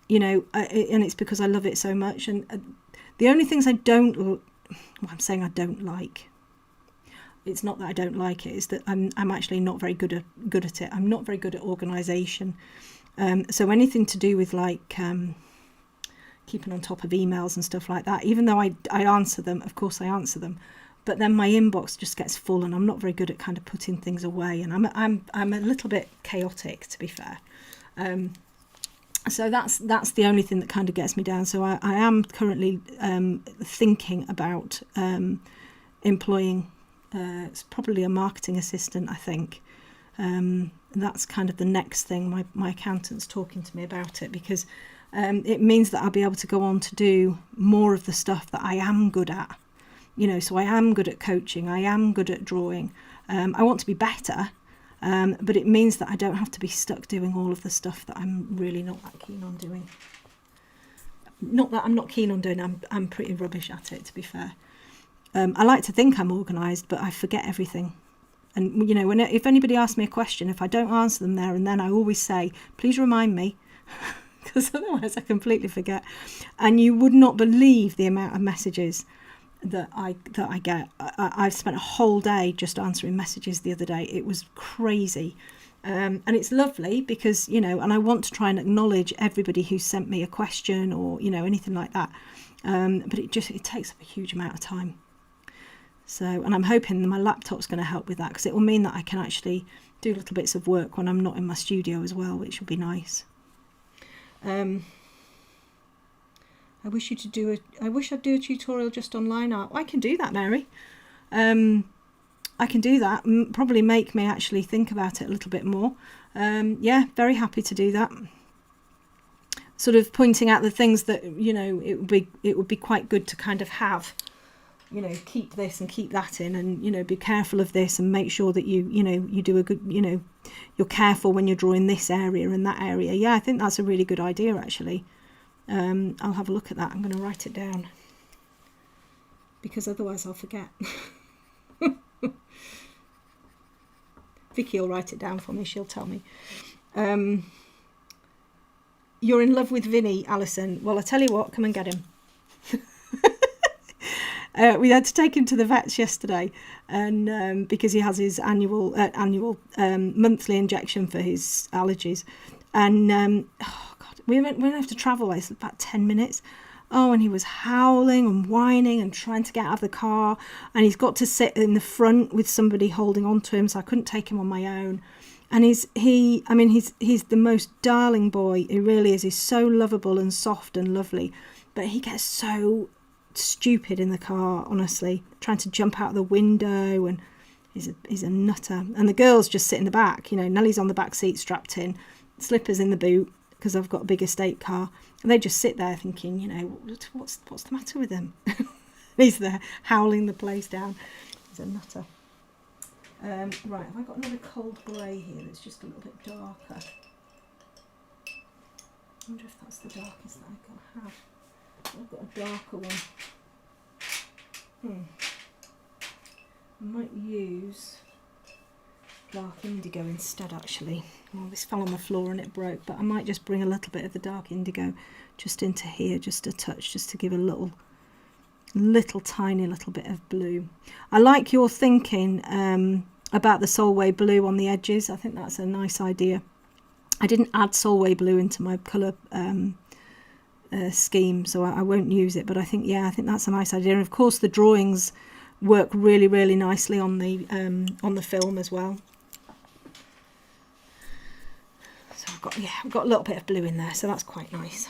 you know, and it's because I love it so much. And the only things I don't, well, I'm saying I don't like, it's not that I don't like it, it's that I'm actually not very good at it. I'm not very good at organisation. So anything to do with like keeping on top of emails and stuff like that, even though I answer them, of course I answer them, but then my inbox just gets full, and I'm not very good at kind of putting things away, and I'm a little bit chaotic, to be fair. So that's the only thing that kind of gets me down. So I am currently thinking about employing it's probably a marketing assistant, I think. That's kind of the next thing. My accountant's talking to me about it, because it means that I'll be able to go on to do more of the stuff that I am good at. You know, so I am good at coaching, I am good at drawing. I want to be better, but it means that I don't have to be stuck doing all of the stuff that I'm really not that keen on doing. Not that I'm not keen on doing, I'm pretty rubbish at it, to be fair. I like to think I'm organised, but I forget everything. And, you know, if anybody asks me a question, if I don't answer them there and then, I always say, please remind me, because otherwise I completely forget. And you would not believe the amount of messages that I get. I've spent a whole day just answering messages the other day. It was crazy. And it's lovely because, you know, and I want to try and acknowledge everybody who sent me a question or, you know, anything like that. But it takes up a huge amount of time. So, and I'm hoping that my laptop's going to help with that, because it will mean that I can actually do little bits of work when I'm not in my studio as well, which will be nice. I wish I'd do a tutorial just on line art. I can do that, Mary. I can do that. Probably make me actually think about it a little bit more. Yeah, very happy to do that. Sort of pointing out the things that, you know, it would be quite good to kind of have. You know, keep this and keep that in, and, you know, be careful of this, and make sure that you do a good, you know, you're careful when you're drawing this area and that area. Yeah, I think that's a really good idea, actually. I'll have a look at that. I'm going to write it down, because otherwise I'll forget. Vicky will write it down for me. She'll tell me. You're in love with Vinny, Alison. Well, I tell you what, come and get him. We had to take him to the vets yesterday, and because he has his monthly injection for his allergies, and oh God, we went have to travel. It's about 10 minutes. Oh, and he was howling and whining and trying to get out of the car, and he's got to sit in the front with somebody holding on to him, so I couldn't take him on my own. And he's the most darling boy. He really is. He's so lovable and soft and lovely, but he gets so stupid in the car, honestly, trying to jump out the window, and he's a nutter. And the girls just sit in the back, you know, Nellie's on the back seat strapped in, slippers in the boot, because I've got a big estate car, and they just sit there thinking, you know, what's the matter with him? He's there howling the place down. He's a nutter. Right, have I got another cold grey here that's just a little bit darker? I wonder if that's the darkest that I can have. I've got a darker one. I might use dark indigo instead, actually. Well, this fell on the floor and it broke, but I might just bring a little bit of the dark indigo just into here, just a touch, just to give a little tiny little bit of blue. I like your thinking about the Solway blue on the edges. I think that's a nice idea. I didn't add Solway blue into my colour scheme, so I won't use it, but I think that's a nice idea. And of course the drawings work really, really nicely on the film as well. So I've got a little bit of blue in there, so that's quite nice.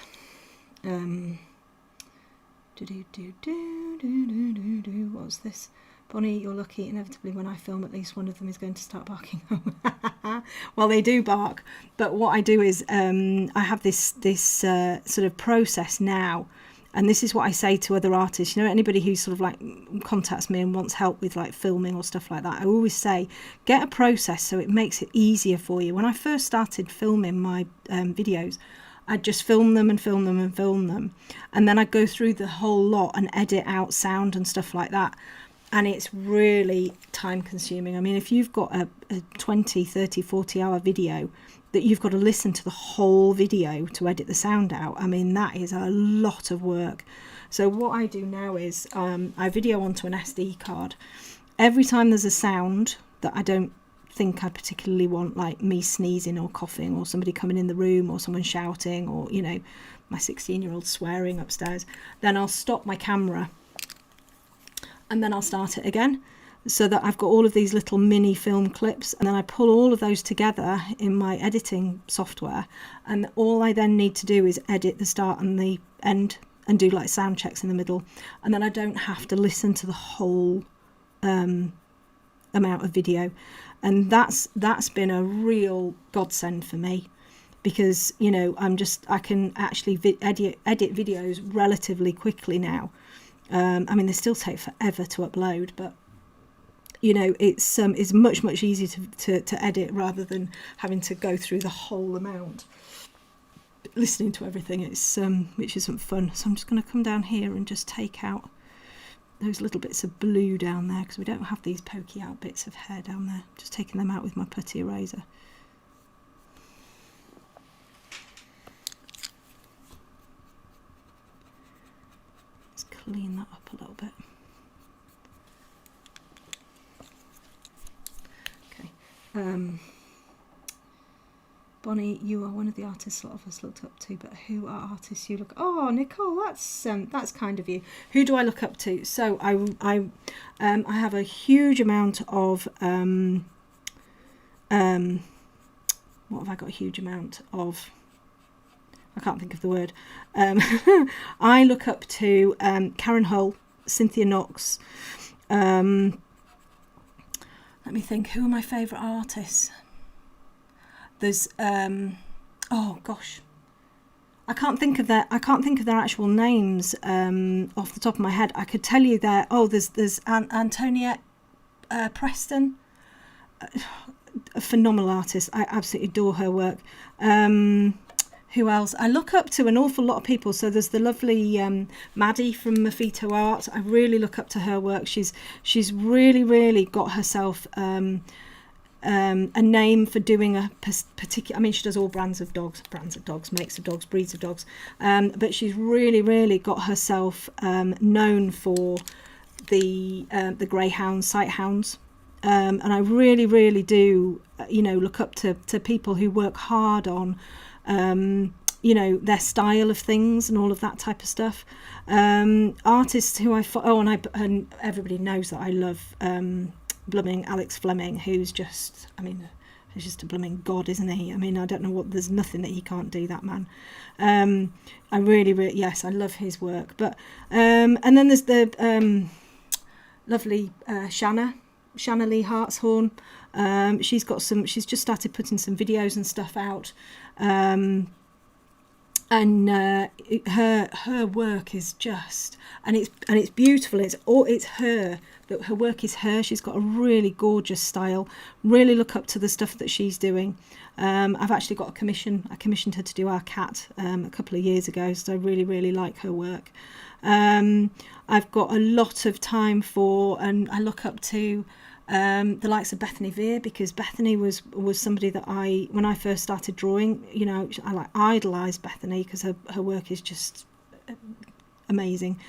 What's this? Bonnie, you're lucky. Inevitably, when I film, at least one of them is going to start barking. Well, they do bark, but what I do is I have this sort of process now And this is what I say to other artists, you know, anybody who sort of like contacts me and wants help with like filming or stuff like that, I always say, get a process so it makes it easier for you. When I first started filming my videos, I'd just film them and film them and film them. And then I'd go through the whole lot and edit out sound and stuff like that. And it's really time consuming. I mean, if you've got a 20, 30, 40 hour video that you've got to listen to the whole video to edit the sound out, I mean, that is a lot of work. So what I do now is I video onto an SD card. Every time there's a sound that I don't think I particularly want, like me sneezing or coughing or somebody coming in the room or someone shouting or, you know, my 16-year-old swearing upstairs, then I'll stop my camera and then I'll start it again, so that I've got all of these little mini film clips, and then I pull all of those together in my editing software, and all I then need to do is edit the start and the end and do like sound checks in the middle, and then I don't have to listen to the whole amount of video. And that's been a real godsend for me, because, you know, I can actually edit videos relatively quickly now. I mean, they still take forever to upload, but you know, it's much easier to edit rather than having to go through the whole amount, listening to everything. It's which isn't fun. So I'm just going to come down here and just take out those little bits of blue down there, because we don't have these pokey out bits of hair down there. Just taking them out with my putty eraser. Clean that up a little bit. Okay. Bonnie, you are one of the artists a lot of us looked up to, but who are artists you look? Oh, Nicole, that's kind of you. Who do I look up to? So I have a huge amount of what have I got? A huge amount of. I can't think of the word. I look up to Karen Hull, Cynthia Knox. Let me think. Who are my favourite artists? There's oh gosh, I can't think of their actual names off the top of my head. I could tell you that. Oh, there's Antonia Preston, a phenomenal artist. I absolutely adore her work. Who else? I look up to an awful lot of people. So there's the lovely Maddie from Mafito Art. I really look up to her work. She's really got herself a name for doing a particular. I mean, she does all brands of dogs, makes of dogs, breeds of dogs. But she's really got herself known for the greyhounds, sight hounds. And I really do, you know, look up to people who work hard on you know, their style of things and all of that type of stuff. Artists who and everybody knows that I love blooming Alex Fleming, who's just, I mean, he's just a blooming god, isn't he? I mean, I don't know there's nothing that he can't do, that man. I really, yes, I love his work. But and then there's the lovely Shanna Lee Hartshorn. She's just started putting some videos and stuff out, and her work is just, and it's beautiful. It's her, that her work is her. She's got a really gorgeous style. Really look up to the stuff that she's doing. I've actually got a commission. I commissioned her to do our cat a couple of years ago, so I really like her work. I've got a lot of time for, and I look up to the likes of Bethany Veer, because Bethany was somebody that when I first started drawing, you know, I idolised Bethany because her work is just amazing.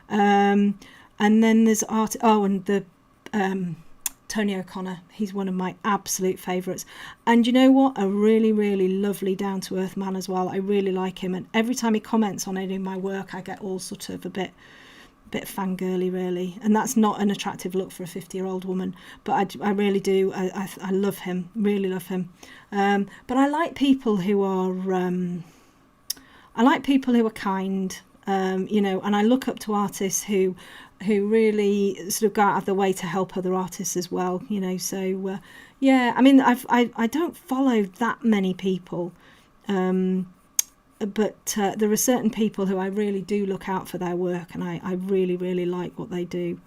And then there's art. Oh, and the Tony O'Connor. He's one of my absolute favourites. And you know what? A really lovely, down to earth man as well. I really like him. And every time he comments on any of my work, I get all sort of a bit fangirly, really. And that's not an attractive look for a 50-year-old woman, but I really do. I love him. Really love him. But I like people who are kind. You know, and I look up to artists who really sort of go out of their way to help other artists as well, you know. So yeah, I mean, I don't follow that many people there are certain people who I really do look out for their work, and I really, really like what they do.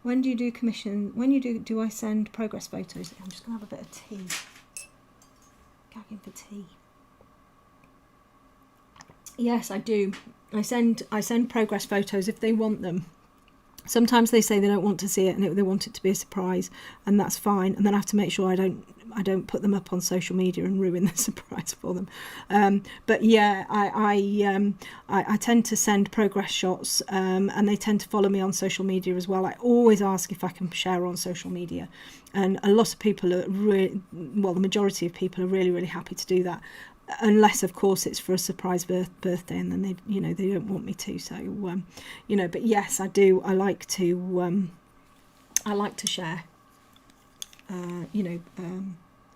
When do you do commission? When you do I send progress photos? I'm just going to have a bit of tea. Gagging for tea. Yes, I do. I send progress photos if they want them. Sometimes they say they don't want to see it and they want it to be a surprise, and that's fine. And then I have to make sure I don't put them up on social media and ruin the surprise for them. But yeah, I tend to send progress shots, and they tend to follow me on social media as well. I always ask if I can share on social media, and a lot of people are the majority of people are really, really happy to do that. Unless, of course, it's for a surprise birthday, and then they don't want me to. So, but yes, I do. I like to share,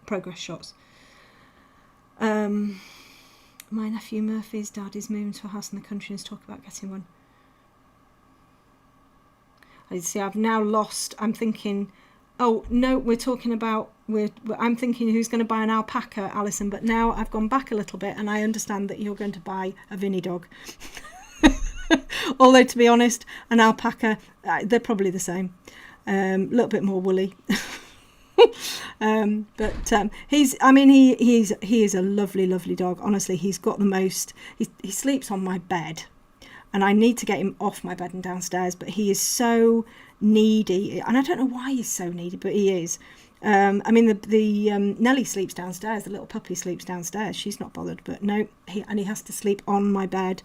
progress shots. My nephew Murphy's dad is moving to a house in the country and is talking about getting one. I see. I've now lost. I'm thinking. Oh no, we're talking about. I'm thinking who's going to buy an alpaca, Alison. But now I've gone back a little bit, and I understand that you're going to buy a Vinny dog. Although, to be honest, an alpaca, they're probably the same. A little bit more woolly. He is a lovely, lovely dog. Honestly, he's got the most. He sleeps on my bed, and I need to get him off my bed and downstairs. But he is so needy, and I don't know why he's so needy, but he is. Nellie sleeps downstairs. The little puppy sleeps downstairs. She's not bothered, but no, he has to sleep on my bed.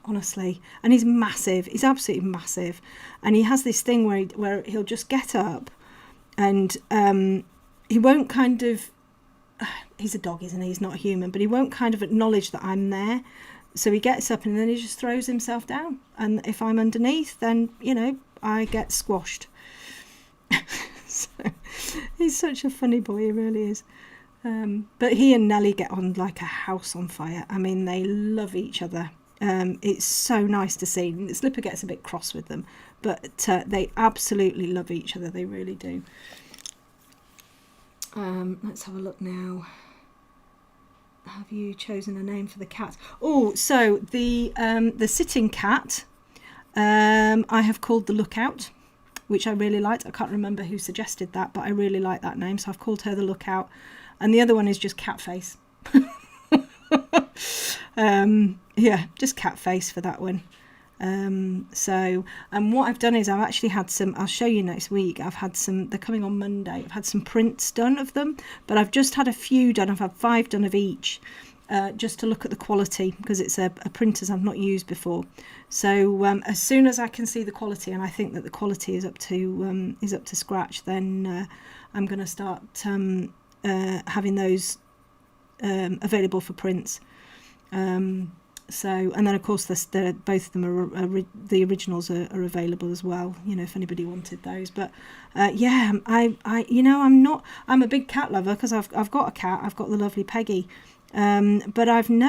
Honestly, and he's massive. He's absolutely massive, and he has this thing where he'll just get up, and he won't kind of. He's a dog, isn't he? He's not a human, but he won't kind of acknowledge that I'm there. So he gets up and then he just throws himself down, and if I'm underneath, then I get squashed. So, he's such a funny boy, he really is. But he and Nellie get on like a house on fire. I mean, they love each other. It's so nice to see. Slipper gets a bit cross with them, but they absolutely love each other. They really do. Let's have a look now. Have you chosen a name for the cat? Oh, so the sitting cat, I have called the Lookout, which I really liked. I can't remember who suggested that, but I really like that name, so I've called her the Lookout. And the other one is just Catface. Yeah, just Catface for that one. What I've done is I've actually had some, I'll show you next week, they're coming on Monday. I've had some prints done of them, but I've just had a few done. I've had 5 done of each, just to look at the quality, because it's a printers I've not used before. So as soon as I can see the quality, and I think that the quality is up to scratch, then I'm going to start having those available for prints. And then of course both of them are the originals are available as well, if anybody wanted those. But I'm a big cat lover, because I've got a cat. I've got the lovely Peggy, but I haven't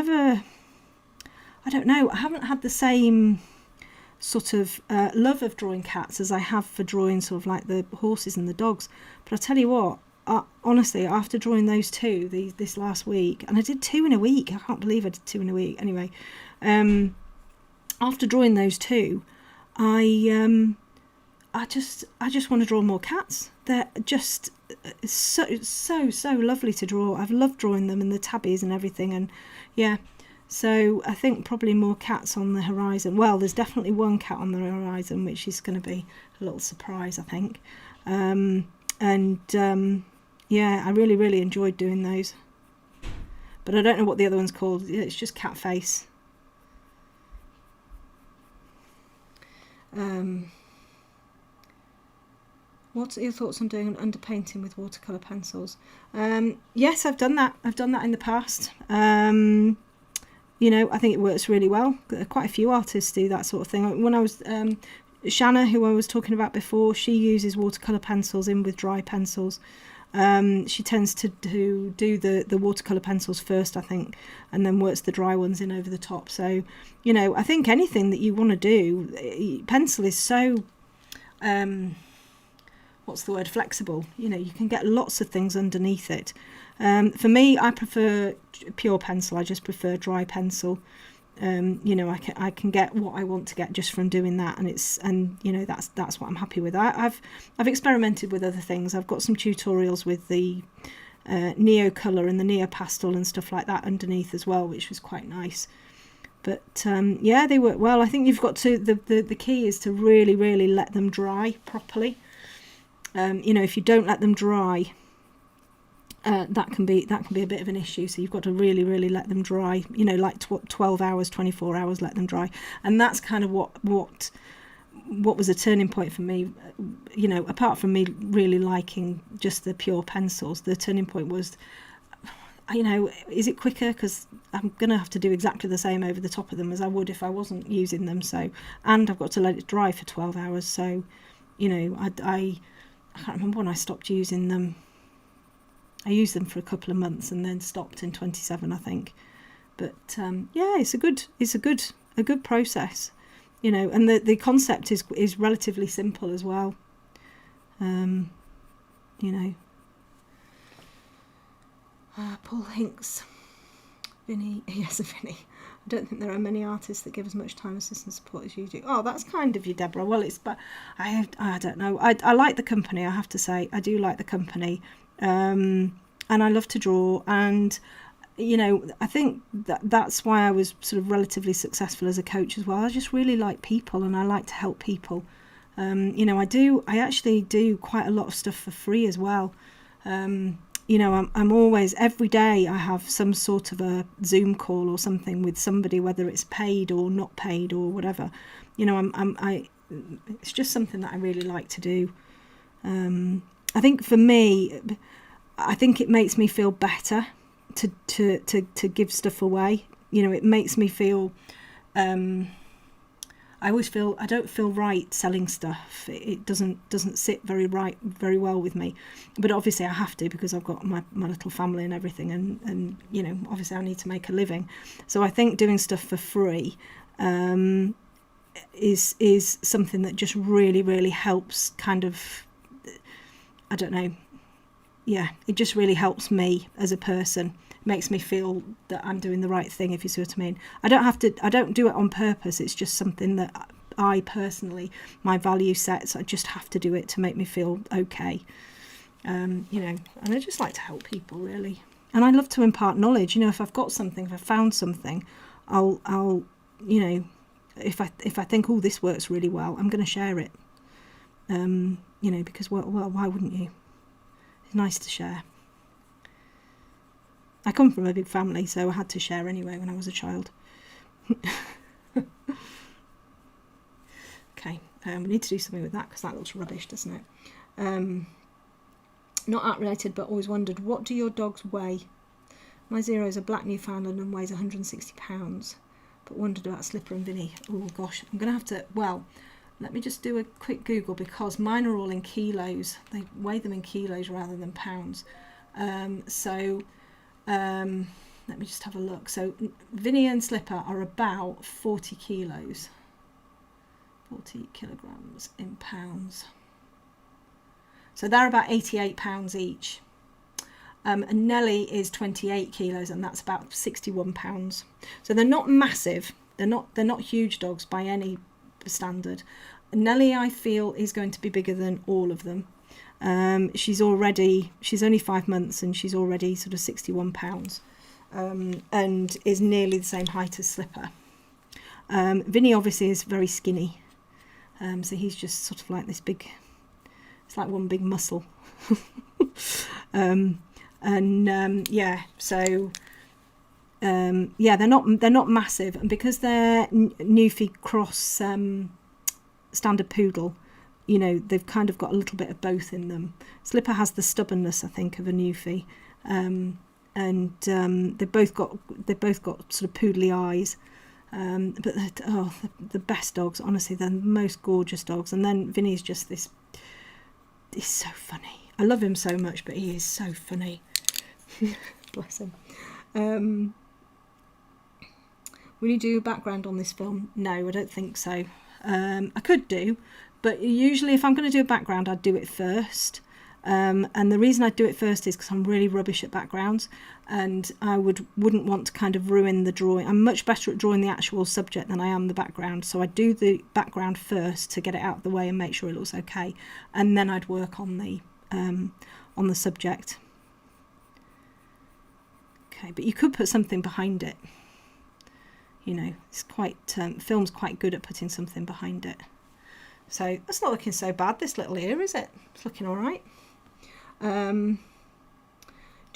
had the same sort of love of drawing cats as I have for drawing sort of like the horses and the dogs. But I tell you what, honestly, after drawing those 2 this last week, and I did 2 in a week, I can't believe I did 2 in a week. Anyway, after drawing those 2, I just want to draw more cats. They're just so lovely to draw. I've loved drawing them, and the tabbies and everything, and yeah. So I think probably more cats on the horizon. Well, there's definitely one cat on the horizon, which is going to be a little surprise, I think. Yeah, I really, really enjoyed doing those. But I don't know what the other one's called. It's just Catface. What are your thoughts on doing an underpainting with watercolour pencils? Yes, I've done that. I've done that in the past. I think it works really well. Quite a few artists do that sort of thing. When I was... Shanna, who I was talking about before, she uses watercolour pencils in with dry pencils. She tends to do the watercolour pencils first, I think, and then works the dry ones in over the top. So, I think anything that you want to do, pencil is so, what's the word, flexible. You know, you can get lots of things underneath it. For me, I prefer pure pencil. I just prefer dry pencil. You know, I can get what I want to get just from doing that, and you know, that's what I'm happy with. I've experimented with other things. I've got some tutorials with the neo colour and the neo pastel and stuff like that underneath as well, which was quite nice. But yeah, they work well. I think you've got to, the key is to really let them dry properly. You know, if you don't let them dry, that can be a bit of an issue. So you've got to really let them dry, you know, like 12 hours, 24 hours, let them dry. And that's kind of what was a turning point for me. You know, apart from me really liking just the pure pencils, the turning point was, you know, is it quicker? Because I'm going to have to do exactly the same over the top of them as I would if I wasn't using them. So, and I've got to let it dry for 12 hours. So, you know, I can't remember when I stopped using them. I used them for a couple of months and then stopped in 27, I think. But yeah, it's a good process, you know. And the concept is relatively simple as well. You know. Paul Hinks, Vinny, yes, Vinny. I don't think there are many artists that give as much time, assistance, support as you do. Oh, that's kind of you, Deborah. Well, but I don't know. I like the company, I have to say. I do like the company, and I love to draw. And you know, I think that's why I was sort of relatively successful as a coach as well. I just really like people, and I like to help people. You know, I actually do quite a lot of stuff for free as well. You know, I'm always, every day I have some sort of a Zoom call or something with somebody, whether it's paid or not paid or whatever. You know, it's just something that I really like to do. I think for me, I think it makes me feel better to give stuff away. You know, it makes me feel, I always feel I don't feel right selling stuff. It doesn't sit very well with me, but obviously I have to, because I've got my little family and everything, and you know, obviously I need to make a living. So I think doing stuff for free is something that just really helps. Kind of, I don't know. Yeah, it just really helps me as a person. Makes me feel that I'm doing the right thing, if you see what I mean. I don't do it on purpose. It's just something that I personally, my value sets, I just have to do it to make me feel okay. You know, and I just like to help people, really. And I love to impart knowledge. You know, if I've got something, if I found something, I'll you know, if I think, oh, this works really well, I'm going to share it. You know, because well, why wouldn't you? It's nice to share. I come from a big family, so I had to share anyway when I was a child. Okay, we need to do something with that, because that looks rubbish, doesn't it? Not art related, but always wondered, what do your dogs weigh? My Zero is a black Newfoundland and weighs 160 pounds, but wondered about Slipper and Vinny. Oh gosh, I'm going to have to, well, let me just do a quick Google, because mine are all in kilos. They weigh them in kilos rather than pounds. Let me just have a look. So Vinny and Slipper are about 40 kilos. 40 kilograms in pounds. So they're about 88 pounds each. And Nelly is 28 kilos, and that's about 61 pounds. So they're not massive. They're not huge dogs by any standard. Nelly, I feel, is going to be bigger than all of them. She's only 5 months, and she's already sort of 61 pounds, and is nearly the same height as Slipper. Vinny obviously is very skinny, so he's just sort of like this big, it's like one big muscle. Yeah, so yeah, they're not massive, and because they're Newfie cross standard poodle, you know, they've kind of got a little bit of both in them. Slipper has the stubbornness, I think, of a Newfie, and they've both got sort of poodly eyes. But they're the best dogs, honestly. They're the most gorgeous dogs. And then Vinny's just this. He's so funny. I love him so much, but he is so funny. Bless him. Will you do a background on this film? No, I don't think so. I could do, But usually if I'm going to do a background, I'd do it first. And the reason I do it first is because I'm really rubbish at backgrounds, and I wouldn't want to kind of ruin the drawing. I'm much better at drawing the actual subject than I am the background, so I do the background first to get it out of the way and make sure it looks okay, and then I'd work on the subject. Okay, but you could put something behind it. You know, it's quite film's quite good at putting something behind it. So that's not looking so bad, this little ear, is it? It's looking all right. Do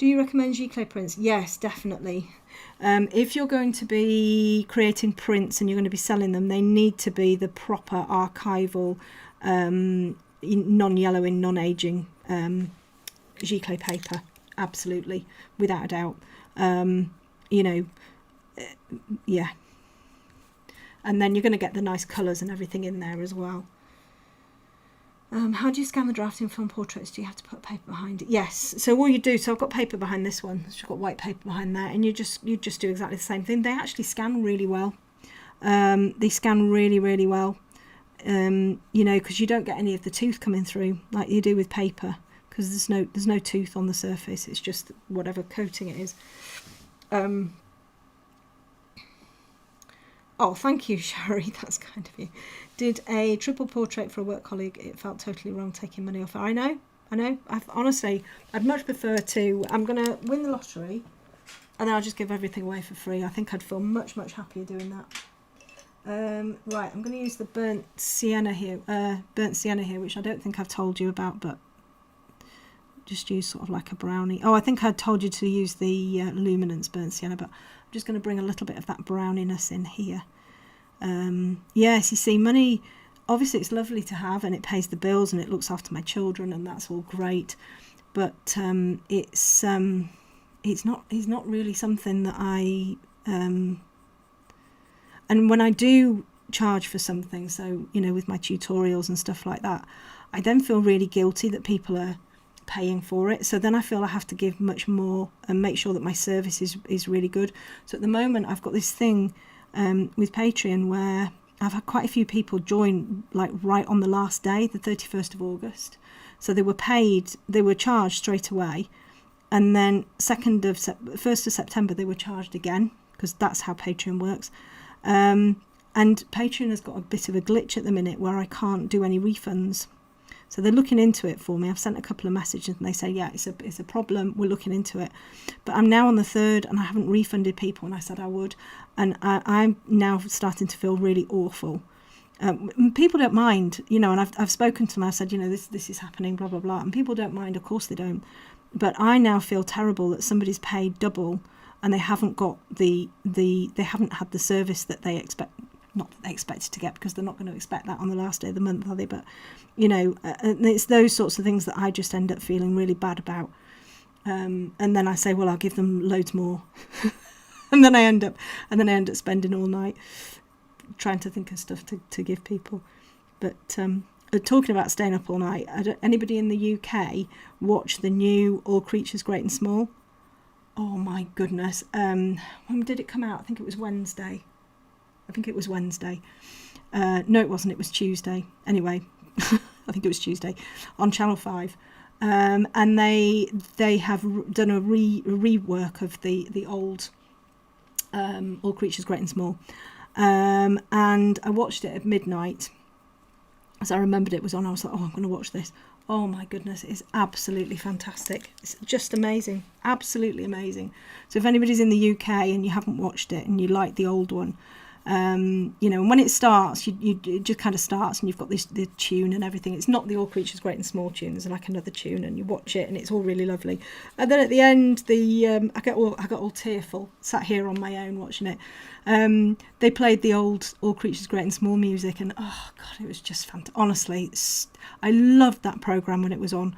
you recommend giclée prints? Yes, definitely. If you're going to be creating prints and you're going to be selling them, they need to be the proper archival, non-yellowing, non-aging giclée paper. Absolutely, without a doubt. You know, yeah. And then you're going to get the nice colours and everything in there as well. How do you scan the drafting film portraits? Do you have to put paper behind it? Yes. So all you do, so I've got paper behind this one. So I've got white paper behind there, and you just do exactly the same thing. They actually scan really well. They scan really, really well. You know, because you don't get any of the tooth coming through like you do with paper, because there's no tooth on the surface. It's just whatever coating it is. Oh, thank you, Sherry. That's kind of you. Did a triple portrait for a work colleague. It felt totally wrong taking money off her. I know. Honestly, I'd much prefer to. I'm going to win the lottery and then I'll just give everything away for free. I think I'd feel much, much happier doing that. Right, I'm going to use the burnt sienna here, which I don't think I've told you about, but just use sort of like a brownie. Oh, I think I told you to use the Luminance burnt sienna, but I'm just going to bring a little bit of that browniness in here. Yes, you see, money, obviously it's lovely to have, and it pays the bills and it looks after my children, and that's all great, but it's not really something that I and when I do charge for something, so you know, with my tutorials and stuff like that, I then feel really guilty that people are paying for it, so then I feel I have to give much more and make sure that my service is really good. So at the moment I've got this thing with Patreon where I've had quite a few people join like right on the last day, the 31st of August, so they were paid, they were charged straight away, and then 1st of September they were charged again, because that's how Patreon works. And Patreon has got a bit of a glitch at the minute where I can't do any refunds. So they're looking into it for me. I've sent a couple of messages and they say, yeah, it's a problem. We're looking into it. But I'm now on the 3rd and I haven't refunded people, and I said I would. And I'm now starting to feel really awful. People don't mind, you know, and I've spoken to them. I said, you know, this is happening, blah, blah, blah. And people don't mind. Of course they don't. But I now feel terrible that somebody's paid double and they haven't got they haven't had the service that they expect. Not that they expected to get, because they're not going to expect that on the last day of the month, are they? But you know, it's those sorts of things that I just end up feeling really bad about. And then I say, well, I'll give them loads more, and then I end up spending all night trying to think of stuff to give people. But talking about staying up all night, anybody in the UK watch the new All Creatures Great and Small? Oh my goodness! When did it come out? I think it was Wednesday. No, it wasn't. It was Tuesday. Anyway, I think it was Tuesday on Channel 5. And they have done a rework of the old All Creatures Great and Small. And I watched it at midnight. As I remembered it was on, I was like, oh, I'm going to watch this. Oh my goodness, it's absolutely fantastic. It's just amazing. Absolutely amazing. So if anybody's in the UK and you haven't watched it and you like the old one, you know, and when it starts, it just kind of starts, and you've got the tune and everything. It's not the All Creatures Great and Small tune. There's like another tune, and you watch it, and it's all really lovely. And then at the end, I got all tearful, sat here on my own watching it. They played the old All Creatures Great and Small music, and oh god, it was just fantastic. Honestly, I loved that programme when it was on.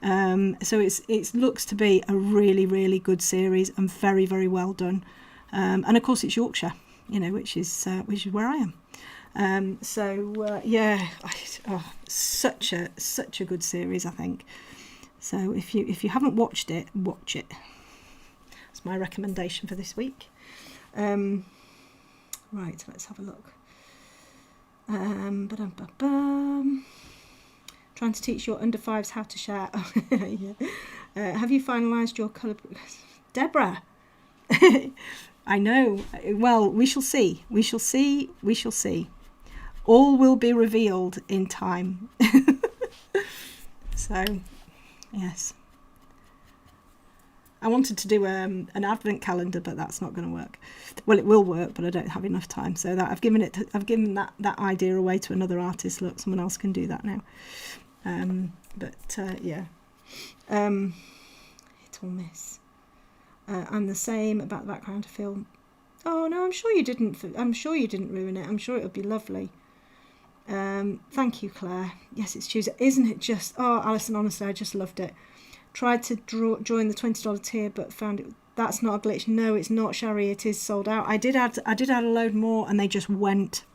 So it looks to be a really, really good series and very, very well done. And of course, it's Yorkshire, you know, which is where I am. Yeah, such a good series, I think. So if you haven't watched it, watch it. That's my recommendation for this week. Right, let's have a look. Trying to teach your under fives how to share. Yeah. Have you finalised your colour? Deborah. I know. Well, we shall see. We shall see. We shall see. All will be revealed in time. So, yes. I wanted to do an advent calendar, but that's not going to work. Well, it will work, but I don't have enough time. So that I've given that idea away to another artist. Look, someone else can do that now. Yeah. Hit or miss. I'm the same about the background. I feel. Oh no, I'm sure you didn't. I'm sure you didn't ruin it. I'm sure it'll be lovely. Thank you, Claire. Yes, it's Tuesday, isn't it? Just Alison, honestly, I just loved it. Tried to join the $20 tier, but found it. That's not a glitch. No, it's not, Shari. It is sold out. I did add a load more, and they just went.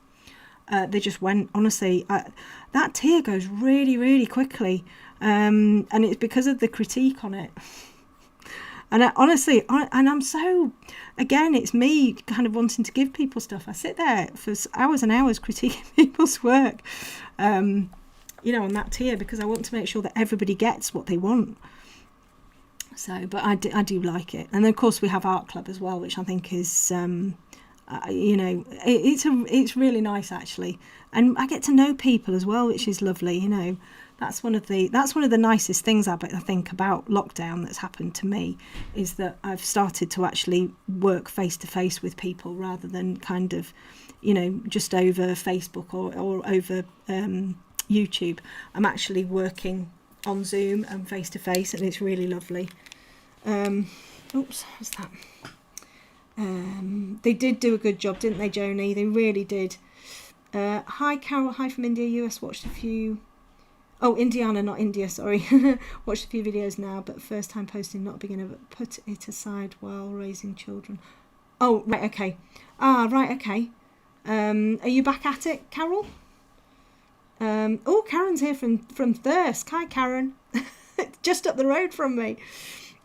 Honestly, that tier goes really, really quickly, and it's because of the critique on it. And honestly, I'm so, again, it's me kind of wanting to give people stuff. I sit there for hours and hours critiquing people's work, on that tier, because I want to make sure that everybody gets what they want. So, but I do like it. And then, of course, we have Art Club as well, which I think is, it's really nice, actually. And I get to know people as well, which is lovely, That's one of the nicest things I think about lockdown that's happened to me, is that I've started to actually work face to face with people rather than kind of, just over Facebook or over YouTube. I'm actually working on Zoom and face to face, and it's really lovely. Oops, what's that? They did do a good job, didn't they, Joni? They really did. Hi, Carol. Hi from India. US. Watched a few. Oh, Indiana, not India, sorry. Watched a few videos now, but first time posting, not a beginner, but put it aside while raising children. Oh, right, okay. Right, okay. Are you back at it, Carol? Karen's here from Thirsk. Hi, Karen. Just up the road from me.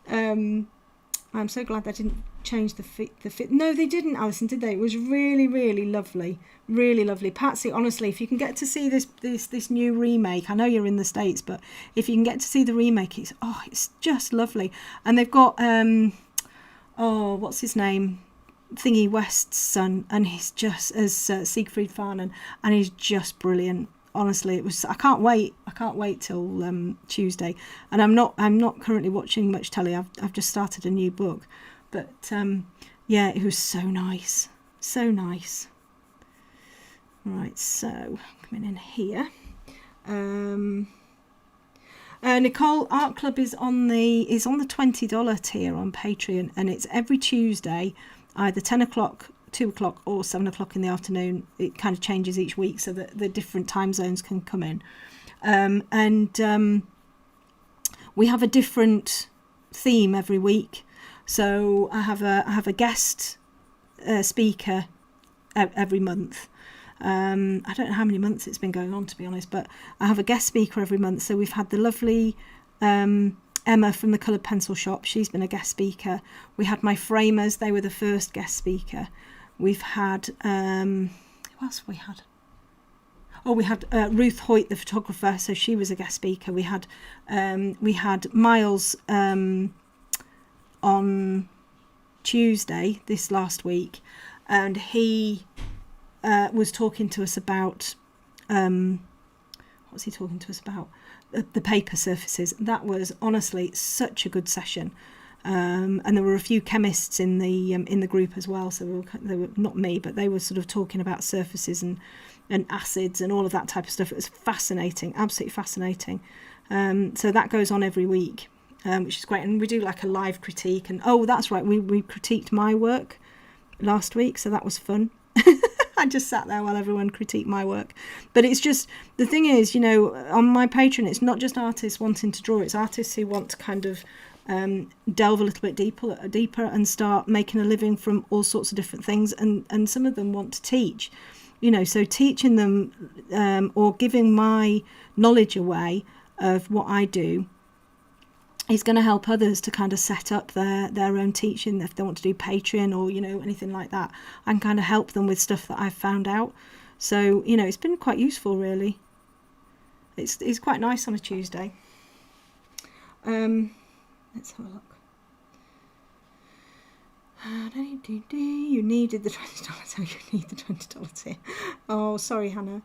I'm so glad they didn't change the fit. No, they didn't, Alison, did they? It was really, really lovely. Really lovely. Patsy, honestly, if you can get to see this new remake, I know you're in the States, but if you can get to see the remake, it's just lovely. And they've got what's his name? Thingy West's son, and he's just as Siegfried Farnan, and he's just brilliant. Honestly, I can't wait till Tuesday. And I'm not currently watching much telly. I've just started a new book. But it was so nice. So nice. Right, so coming in here. Nicole, Art Club is on the $20 tier on Patreon, and it's every Tuesday, either 10 o'clock, 2 o'clock or 7 o'clock in the afternoon. It kind of changes each week so that the different time zones can come in. We have a different theme every week. So I have a guest speaker every month. I don't know how many months it's been going on, to be honest, but I have a guest speaker every month. So we've had the lovely Emma from the Coloured Pencil Shop. She's been a guest speaker. We had my framers. They were the first guest speaker. We've had who else have we had? We had Ruth Hoyt, the photographer. So she was a guest speaker. We had Miles on Tuesday this last week, and he was talking to us about what's he talking to us about? The paper surfaces. That was honestly such a good session. And there were a few chemists in the group as well, so they were not me, but they were sort of talking about surfaces and acids and all of that type of stuff. It was fascinating, absolutely fascinating. So that goes on every week, which is great. And we do like a live critique. And that's right, we critiqued my work last week, so that was fun. I just sat there while everyone critiqued my work. But it's just, the thing is, on my Patreon, it's not just artists wanting to draw, it's artists who want to kind of delve a little bit deeper and start making a living from all sorts of different things. And some of them want to teach, so teaching them or giving my knowledge away of what I do is going to help others to kind of set up their own teaching. If they want to do Patreon or anything like that, I can kind of help them with stuff that I've found out. So, you know, it's been quite useful, really. It's quite nice on a Tuesday. Let's have a look. You needed the $20. Oh, you need the $20 here. Oh, sorry, Hannah.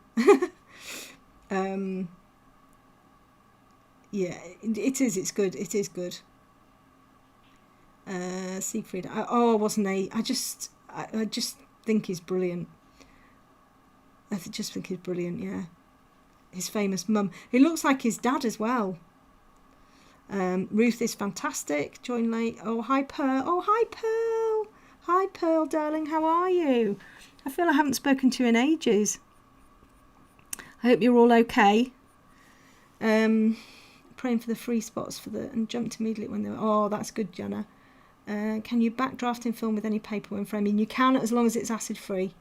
Yeah, it is. It's good. It is good. Siegfried. Wasn't he? I just think he's brilliant. I just think he's brilliant. Yeah, his famous mum. He looks like his dad as well. Ruth is fantastic. Join late. Oh, hi Pearl. Oh, hi Pearl. Hi Pearl, darling. How are you? I feel I haven't spoken to you in ages. I hope you're all okay. Praying for the free spots and jumped immediately when they were. Oh, that's good, Jenna. Can you backdraft in film with any paper when framing? You can, as long as it's acid free.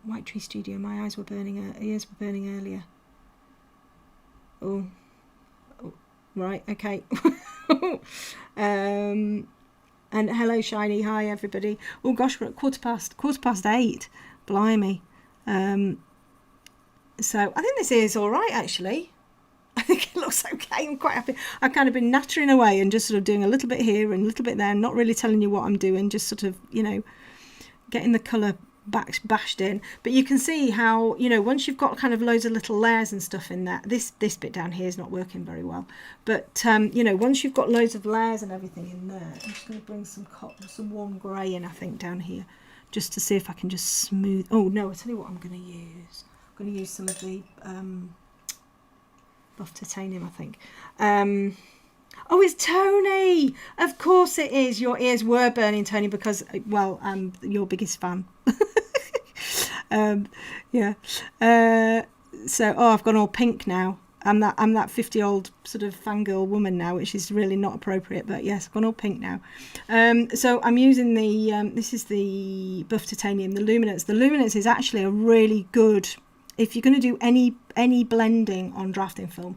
White Tree Studio. My eyes were burning. Ears were burning earlier. Oh, right. Okay. And hello, Shiny. Hi, everybody. Oh gosh, we're at quarter past 8. Blimey. So I think this is all right, actually. I think it looks okay. I'm quite happy. I've kind of been nattering away and just sort of doing a little bit here and a little bit there, and not really telling you what I'm doing, just sort of, you know, getting the colour bashed in. But you can see how, you know, once you've got kind of loads of little layers and stuff in there, this bit down here is not working very well. But, you know, once you've got loads of layers and everything in there, I'm just going to bring some warm grey in, I think, down here, just to see if I can just smooth. Oh, no, I'll tell you what I'm going to use. I'm going to use some of the buff titanium, I think. Oh, it's Tony! Of course it is. Your ears were burning, Tony, because, well, I'm your biggest fan. Yeah. So, I've gone all pink now. I'm that 50-year-old sort of fangirl woman now, which is really not appropriate. But yes, I've gone all pink now. So I'm using the this is the buff titanium, the Luminance. The Luminance is actually a really good. If you're going to do any blending on drafting film,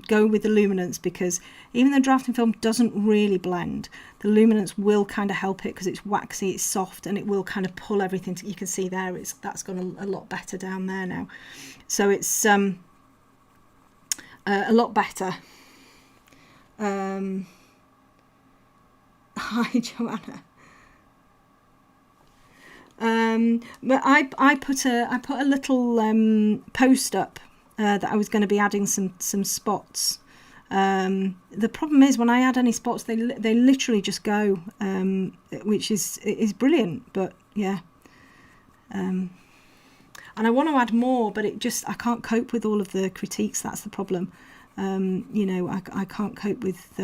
go with the Luminance, because even though drafting film doesn't really blend, the Luminance will kind of help it because it's waxy, it's soft, and it will kind of pull everything. You can see there, that's gone a lot better down there now. So it's a lot better. Hi, Joanna. But I put a little post up that I was going to be adding some spots. The problem is when I add any spots, they literally just go, which is brilliant. But yeah, and I want to add more, but I can't cope with all of the critiques. That's the problem. You know, I can't cope with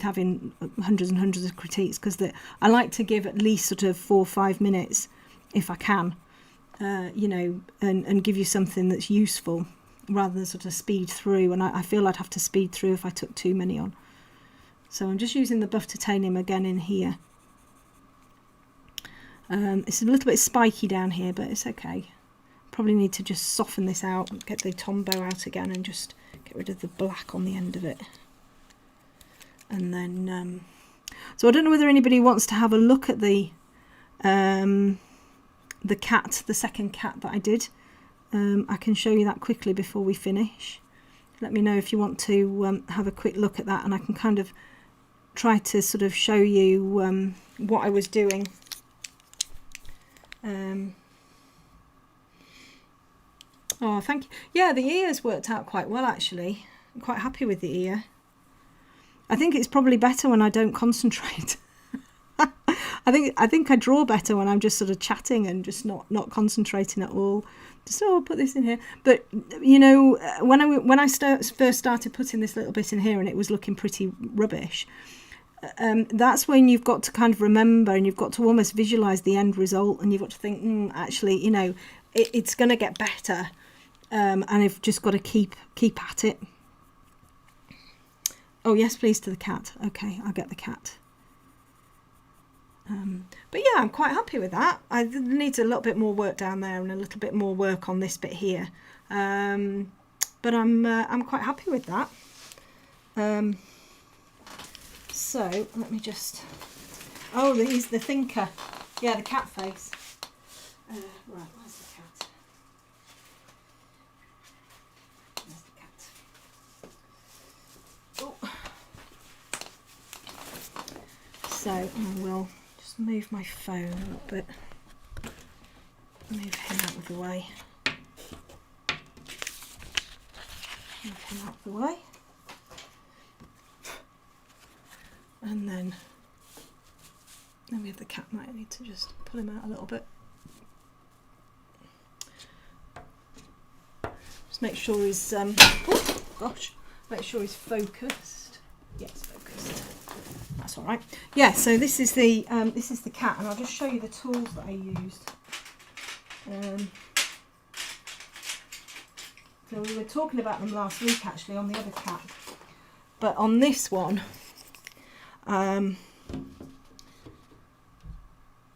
having hundreds and hundreds of critiques, because I like to give at least sort of 4 or 5 minutes if I can, you know, and give you something that's useful rather than sort of speed through. And I feel I'd have to speed through if I took too many on. So I'm just using the buff titanium again in here. It's a little bit spiky down here, but it's okay. Probably need to just soften this out, get the Tombow out again, and just get rid of the black on the end of it. And then, so I don't know whether anybody wants to have a look at the cat, the second cat that I did. I can show you that quickly before we finish. Let me know if you want to have a quick look at that, and I can kind of try to sort of show you what I was doing. Oh, thank you. Yeah, the ears worked out quite well, actually. I'm quite happy with the ear. I think it's probably better when I don't concentrate. I think I draw better when I'm just sort of chatting and just not concentrating at all. Just, I'll put this in here. But, you know, when I first started putting this little bit in here and it was looking pretty rubbish, that's when you've got to kind of remember, and you've got to almost visualise the end result, and you've got to think, actually, you know, it's going to get better, and I've just got to keep at it. Oh, yes, please, to the cat. Okay, I'll get the cat. But yeah, I'm quite happy with that. I need a little bit more work down there and a little bit more work on this bit here. But I'm quite happy with that. So let me just. Oh, he's the thinker. Yeah, the cat face. Right, where's the cat? There's the cat. Oh. So I will just move my phone a little bit. Move him out of the way. Move him out of the way. And then we have the cat. Might need to just pull him out a little bit. Just make sure he's oh gosh, make sure he's focused. Yes, focused. That's all right. Yeah. So this is the cat, and I'll just show you the tools that I used. So we were talking about them last week actually on the other cat, but on this one,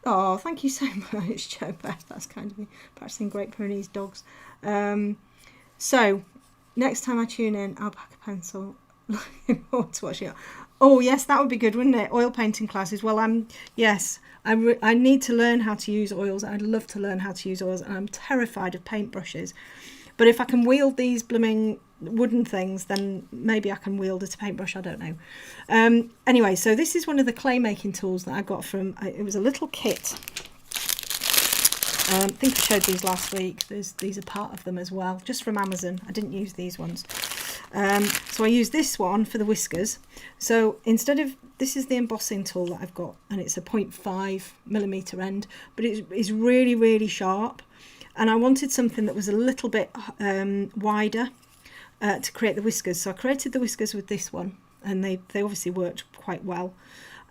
oh, thank you so much, Joe Beth. That's kind of me, practicing Great Pyrenees dogs. So next time I tune in, Alpaca pencil. Looking forward to watching it. Oh yes, that would be good, wouldn't it? Oil painting classes. Well, I need to learn how to use oils. I'd love to learn how to use oils, and I'm terrified of paintbrushes. But if I can wield these blooming wooden things, then maybe I can wield a paintbrush. I don't know. Anyway, so this is one of the clay making tools that I got from. It was a little kit. I think I showed these last week. These are part of them as well, just from Amazon. I didn't use these ones. So I used this one for the whiskers. So instead of, this is the embossing tool that I've got, and it's a 0.5mm end, but it's really, really sharp. And I wanted something that was a little bit wider to create the whiskers. So I created the whiskers with this one, and they obviously worked quite well.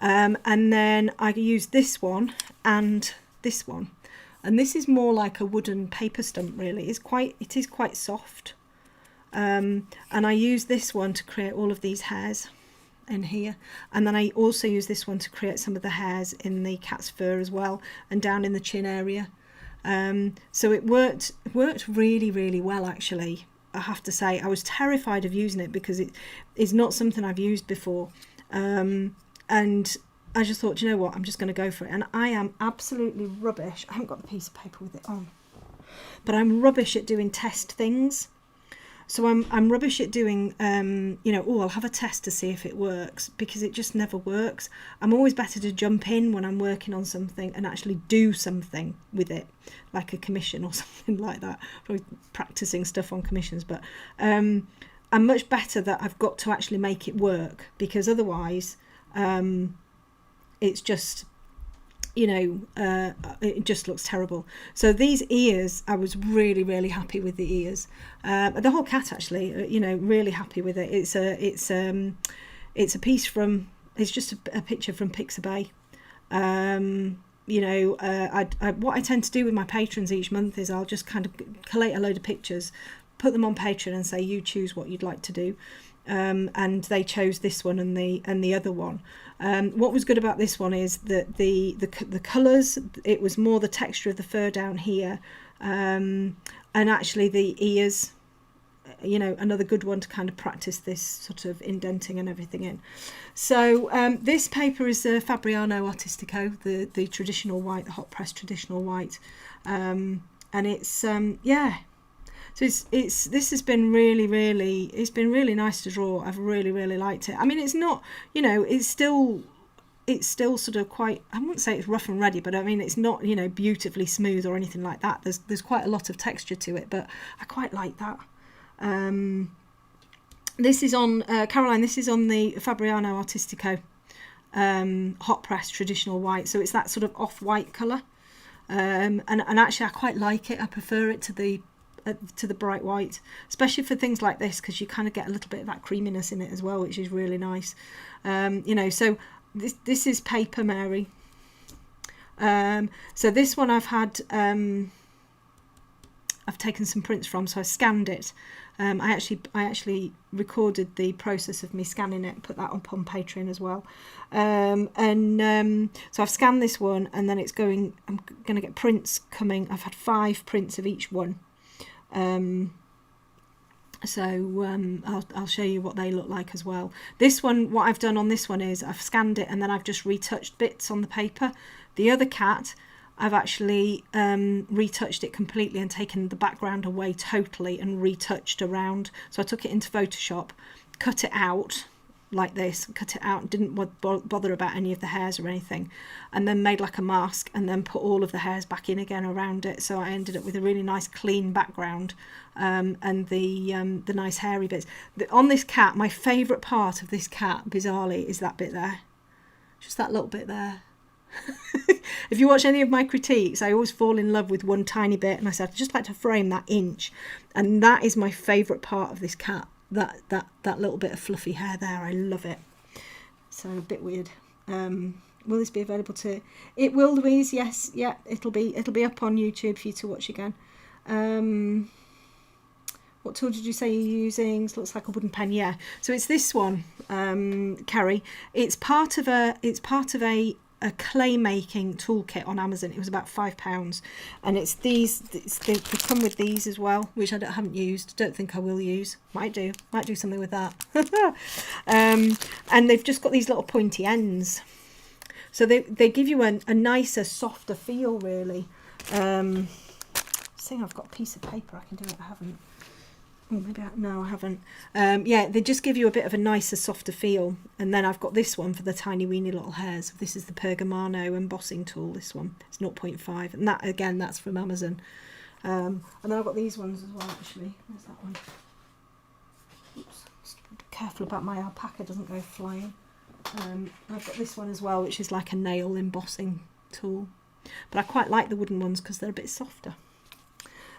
And then I used this one and this one. And this is more like a wooden paper stump, really. It is quite soft. And I use this one to create all of these hairs in here, and then I also use this one to create some of the hairs in the cat's fur as well, and down in the chin area. So it worked really, really well, actually. I have to say, I was terrified of using it because it is not something I've used before, and I just thought, you know what, I'm just going to go for it. And I am absolutely rubbish. I haven't got the piece of paper with it on, but I'm rubbish at doing test things. So I'm rubbish at doing, I'll have a test to see if it works, because it just never works. I'm always better to jump in when I'm working on something and actually do something with it, like a commission or something like that. Probably practicing stuff on commissions, but I'm much better that I've got to actually make it work, because otherwise it's just, it just looks terrible. So these ears, I was really, really happy with the ears. The whole cat, actually, really happy with it. It's a piece from, it's just a picture from Pixabay. What I tend to do with my patrons each month is I'll just kind of collate a load of pictures, put them on Patreon, and say, you choose what you'd like to do. And they chose this one and the other one. What was good about this one is that the colours, it was more the texture of the fur down here, and actually the ears, another good one to kind of practice this sort of indenting and everything in. So this paper is a Fabriano Artistico, the traditional white, the hot press traditional white, and it's So this has been really, it's been really nice to draw. I've really, really liked it. I mean, it's not, it's still sort of quite, I wouldn't say it's rough and ready, but I mean, it's not, beautifully smooth or anything like that. There's quite a lot of texture to it, but I quite like that. This is on, Caroline, this is on the Fabriano Artistico hot press traditional white. So it's that sort of off-white colour. And actually I quite like it. I prefer it to the bright white, especially for things like this, because you kind of get a little bit of that creaminess in it as well, which is really nice. So this is Paper Mary. So this one I've had, I've taken some prints from, so I scanned it. I actually recorded the process of me scanning it, put that on Patreon as well. So I've scanned this one, and then I'm going to get prints coming. I've had 5 prints of each one. I'll show you what they look like as well. This one, what I've done on this one is I've scanned it and then I've just retouched bits on the paper. The other cat, I've actually retouched it completely and taken the background away totally and retouched around. So I took it into Photoshop, cut it out like this, cut it out, didn't bother about any of the hairs or anything, and then made like a mask and then put all of the hairs back in again around it. So I ended up with a really nice clean background, and the nice hairy bits. On this cat, my favourite part of this cat, bizarrely, is that bit there. Just that little bit there. If you watch any of my critiques, I always fall in love with one tiny bit, and I said I'd just like to frame that inch, and that is my favourite part of this cat. That little bit of fluffy hair there, I love it. So a bit weird. Will this be available to? It will, Louise. Yes, yeah. It'll be up on YouTube for you to watch again. What tool did you say you're using? It looks like a wooden pen. Yeah. So it's this one, Kerry. It's part of a clay making toolkit on Amazon. It was about £5, and it's these. They come with these as well, which I haven't used. Don't think I will use. Might do something with that. And they've just got these little pointy ends, so they give you a nicer, softer feel, really. I think I've got a piece of paper I can do it. I haven't. Oh, maybe no, I haven't. Yeah, they just give you a bit of a nicer, softer feel. And then I've got this one for the tiny weeny little hairs. This is the Pergamano embossing tool, this one. It's 0.5. And that, again, that's from Amazon. And then I've got these ones as well, actually. Where's that one? Oops. Just be careful about my alpaca doesn't go flying. I've got this one as well, which is like a nail embossing tool. But I quite like the wooden ones because they're a bit softer.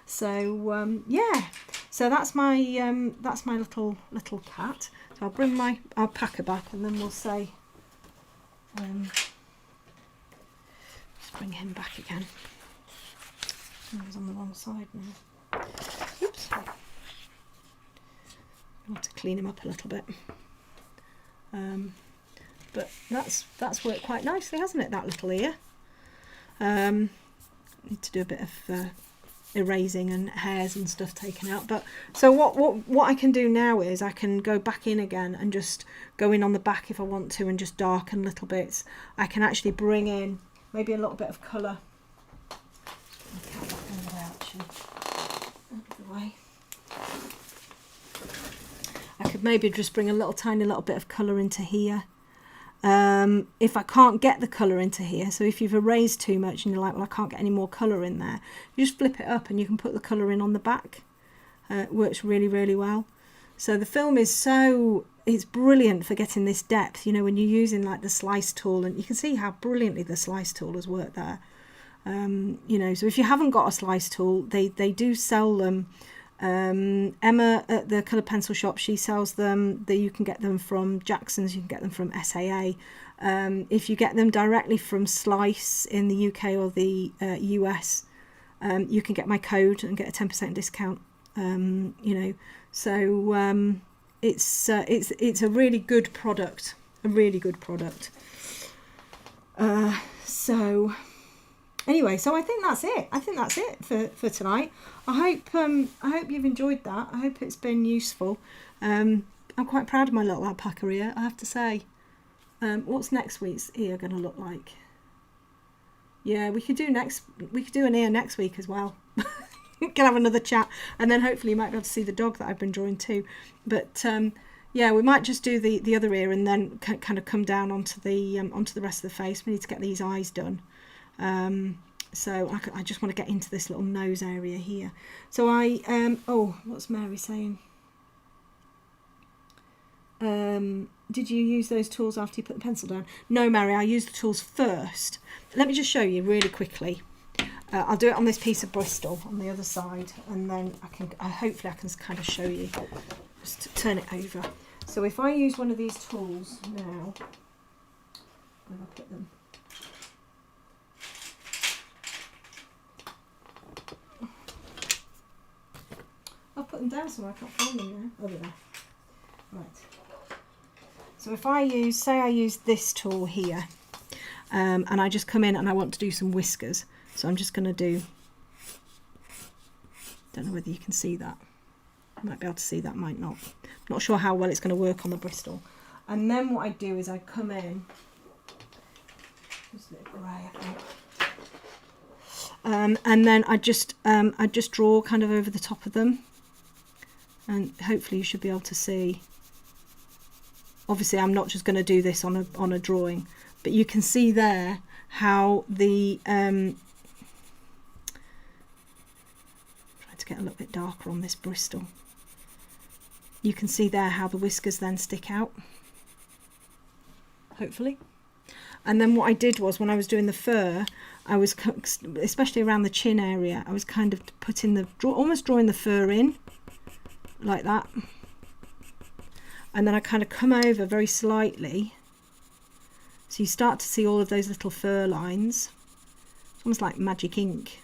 So yeah, so that's my little cat. So I'll bring my alpaca back, and then we'll say, let's bring him back again. I was on the wrong side now. Oops. I want to clean him up a little bit. But that's worked quite nicely, hasn't it? That little ear. Need to do a bit of erasing and hairs and stuff taken out. But so what I can do now is I can go back in again and just go in on the back if I want to and just darken little bits. I can actually bring in maybe a little bit of colour. I could maybe just bring a tiny little bit of colour into here. If I can't get the colour into here, so if you've erased too much and you're like, well, I can't get any more colour in there, you just flip it up and you can put the colour in on the back. It works really, really well. So the film is it's brilliant for getting this depth, you know, when you're using like the slice tool, and you can see how brilliantly the slice tool has worked there. You know, so if you haven't got a slice tool, they do sell them. Emma at the colour pencil shop, she sells them. You can get them from Jackson's, you can get them from SAA. If you get them directly from Slice in the UK or the US, you can get my code and get a 10% discount. You know, so it's a really good product, so anyway, so I think that's it for tonight. I hope you've enjoyed that. I hope it's been useful. I'm quite proud of my little alpaca ear, I have to say. What's next week's ear going to look like? Yeah, we could do an ear next week as well. We can have another chat, and then hopefully you might be able to see the dog that I've been drawing too. But yeah, we might just do the other ear and then kind of come down onto the rest of the face. We need to get these eyes done. So I just want to get into this little nose area here. So oh, what's Mary saying? Did you use those tools after you put the pencil down? No, Mary, I used the tools first. Let me just show you really quickly. I'll do it on this piece of Bristol on the other side, and then hopefully I can kind of show you. Just turn it over. So if I use one of these tools now, where do I put them? I'll put them down somewhere, I can't find them now. Over there. Right. So if I use this tool here, and I just come in and I want to do some whiskers. So I'm just going to do, don't know whether you can see that. You might be able to see that, might not. Not sure how well it's going to work on the Bristol. And then what I do is I come in, just a bit grey, I think. And then I just draw kind of over the top of them, and hopefully you should be able to see. Obviously I'm not just going to do this on a drawing, but you can see there how the try to get a little bit darker on this Bristol. You can see there how the whiskers then stick out, hopefully. And then what I did was, when I was doing the fur, I was, especially around the chin area, I was kind of putting almost drawing the fur in like that, and then I kind of come over very slightly, so you start to see all of those little fur lines. It's almost like magic ink.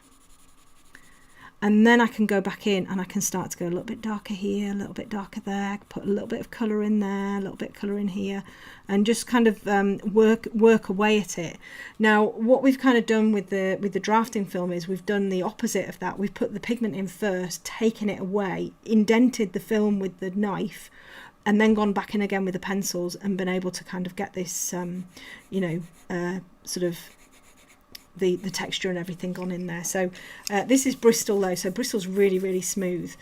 And then I can go back in and I can start to go a little bit darker here, a little bit darker there, put a little bit of colour in there, a little bit of colour in here, and just kind of work away at it. Now, what we've kind of done with the drafting film is we've done the opposite of that. We've put the pigment in first, taken it away, indented the film with the knife, and then gone back in again with the pencils and been able to kind of get this, you know, sort of the texture and everything gone in there. So this is Bristol though, so Bristol's really, really smooth,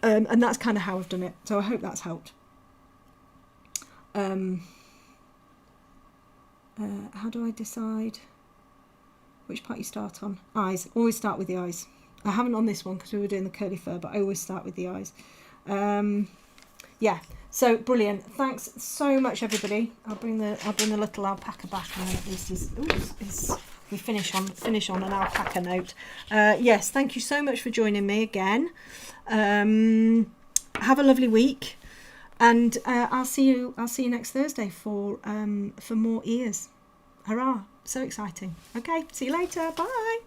and that's kind of how I've done it. So I hope that's helped. How do I decide which part you start on? Eyes. Always start with the eyes. I haven't on this one because we were doing the curly fur, but I always start with the eyes. Yeah, so brilliant. Thanks so much, everybody. I'll bring the little alpaca back, and then at least we finish on an alpaca note. Yes, thank you so much for joining me again. Have a lovely week, and I'll see you next Thursday for more ears. Hurrah! So exciting. Okay, see you later. Bye.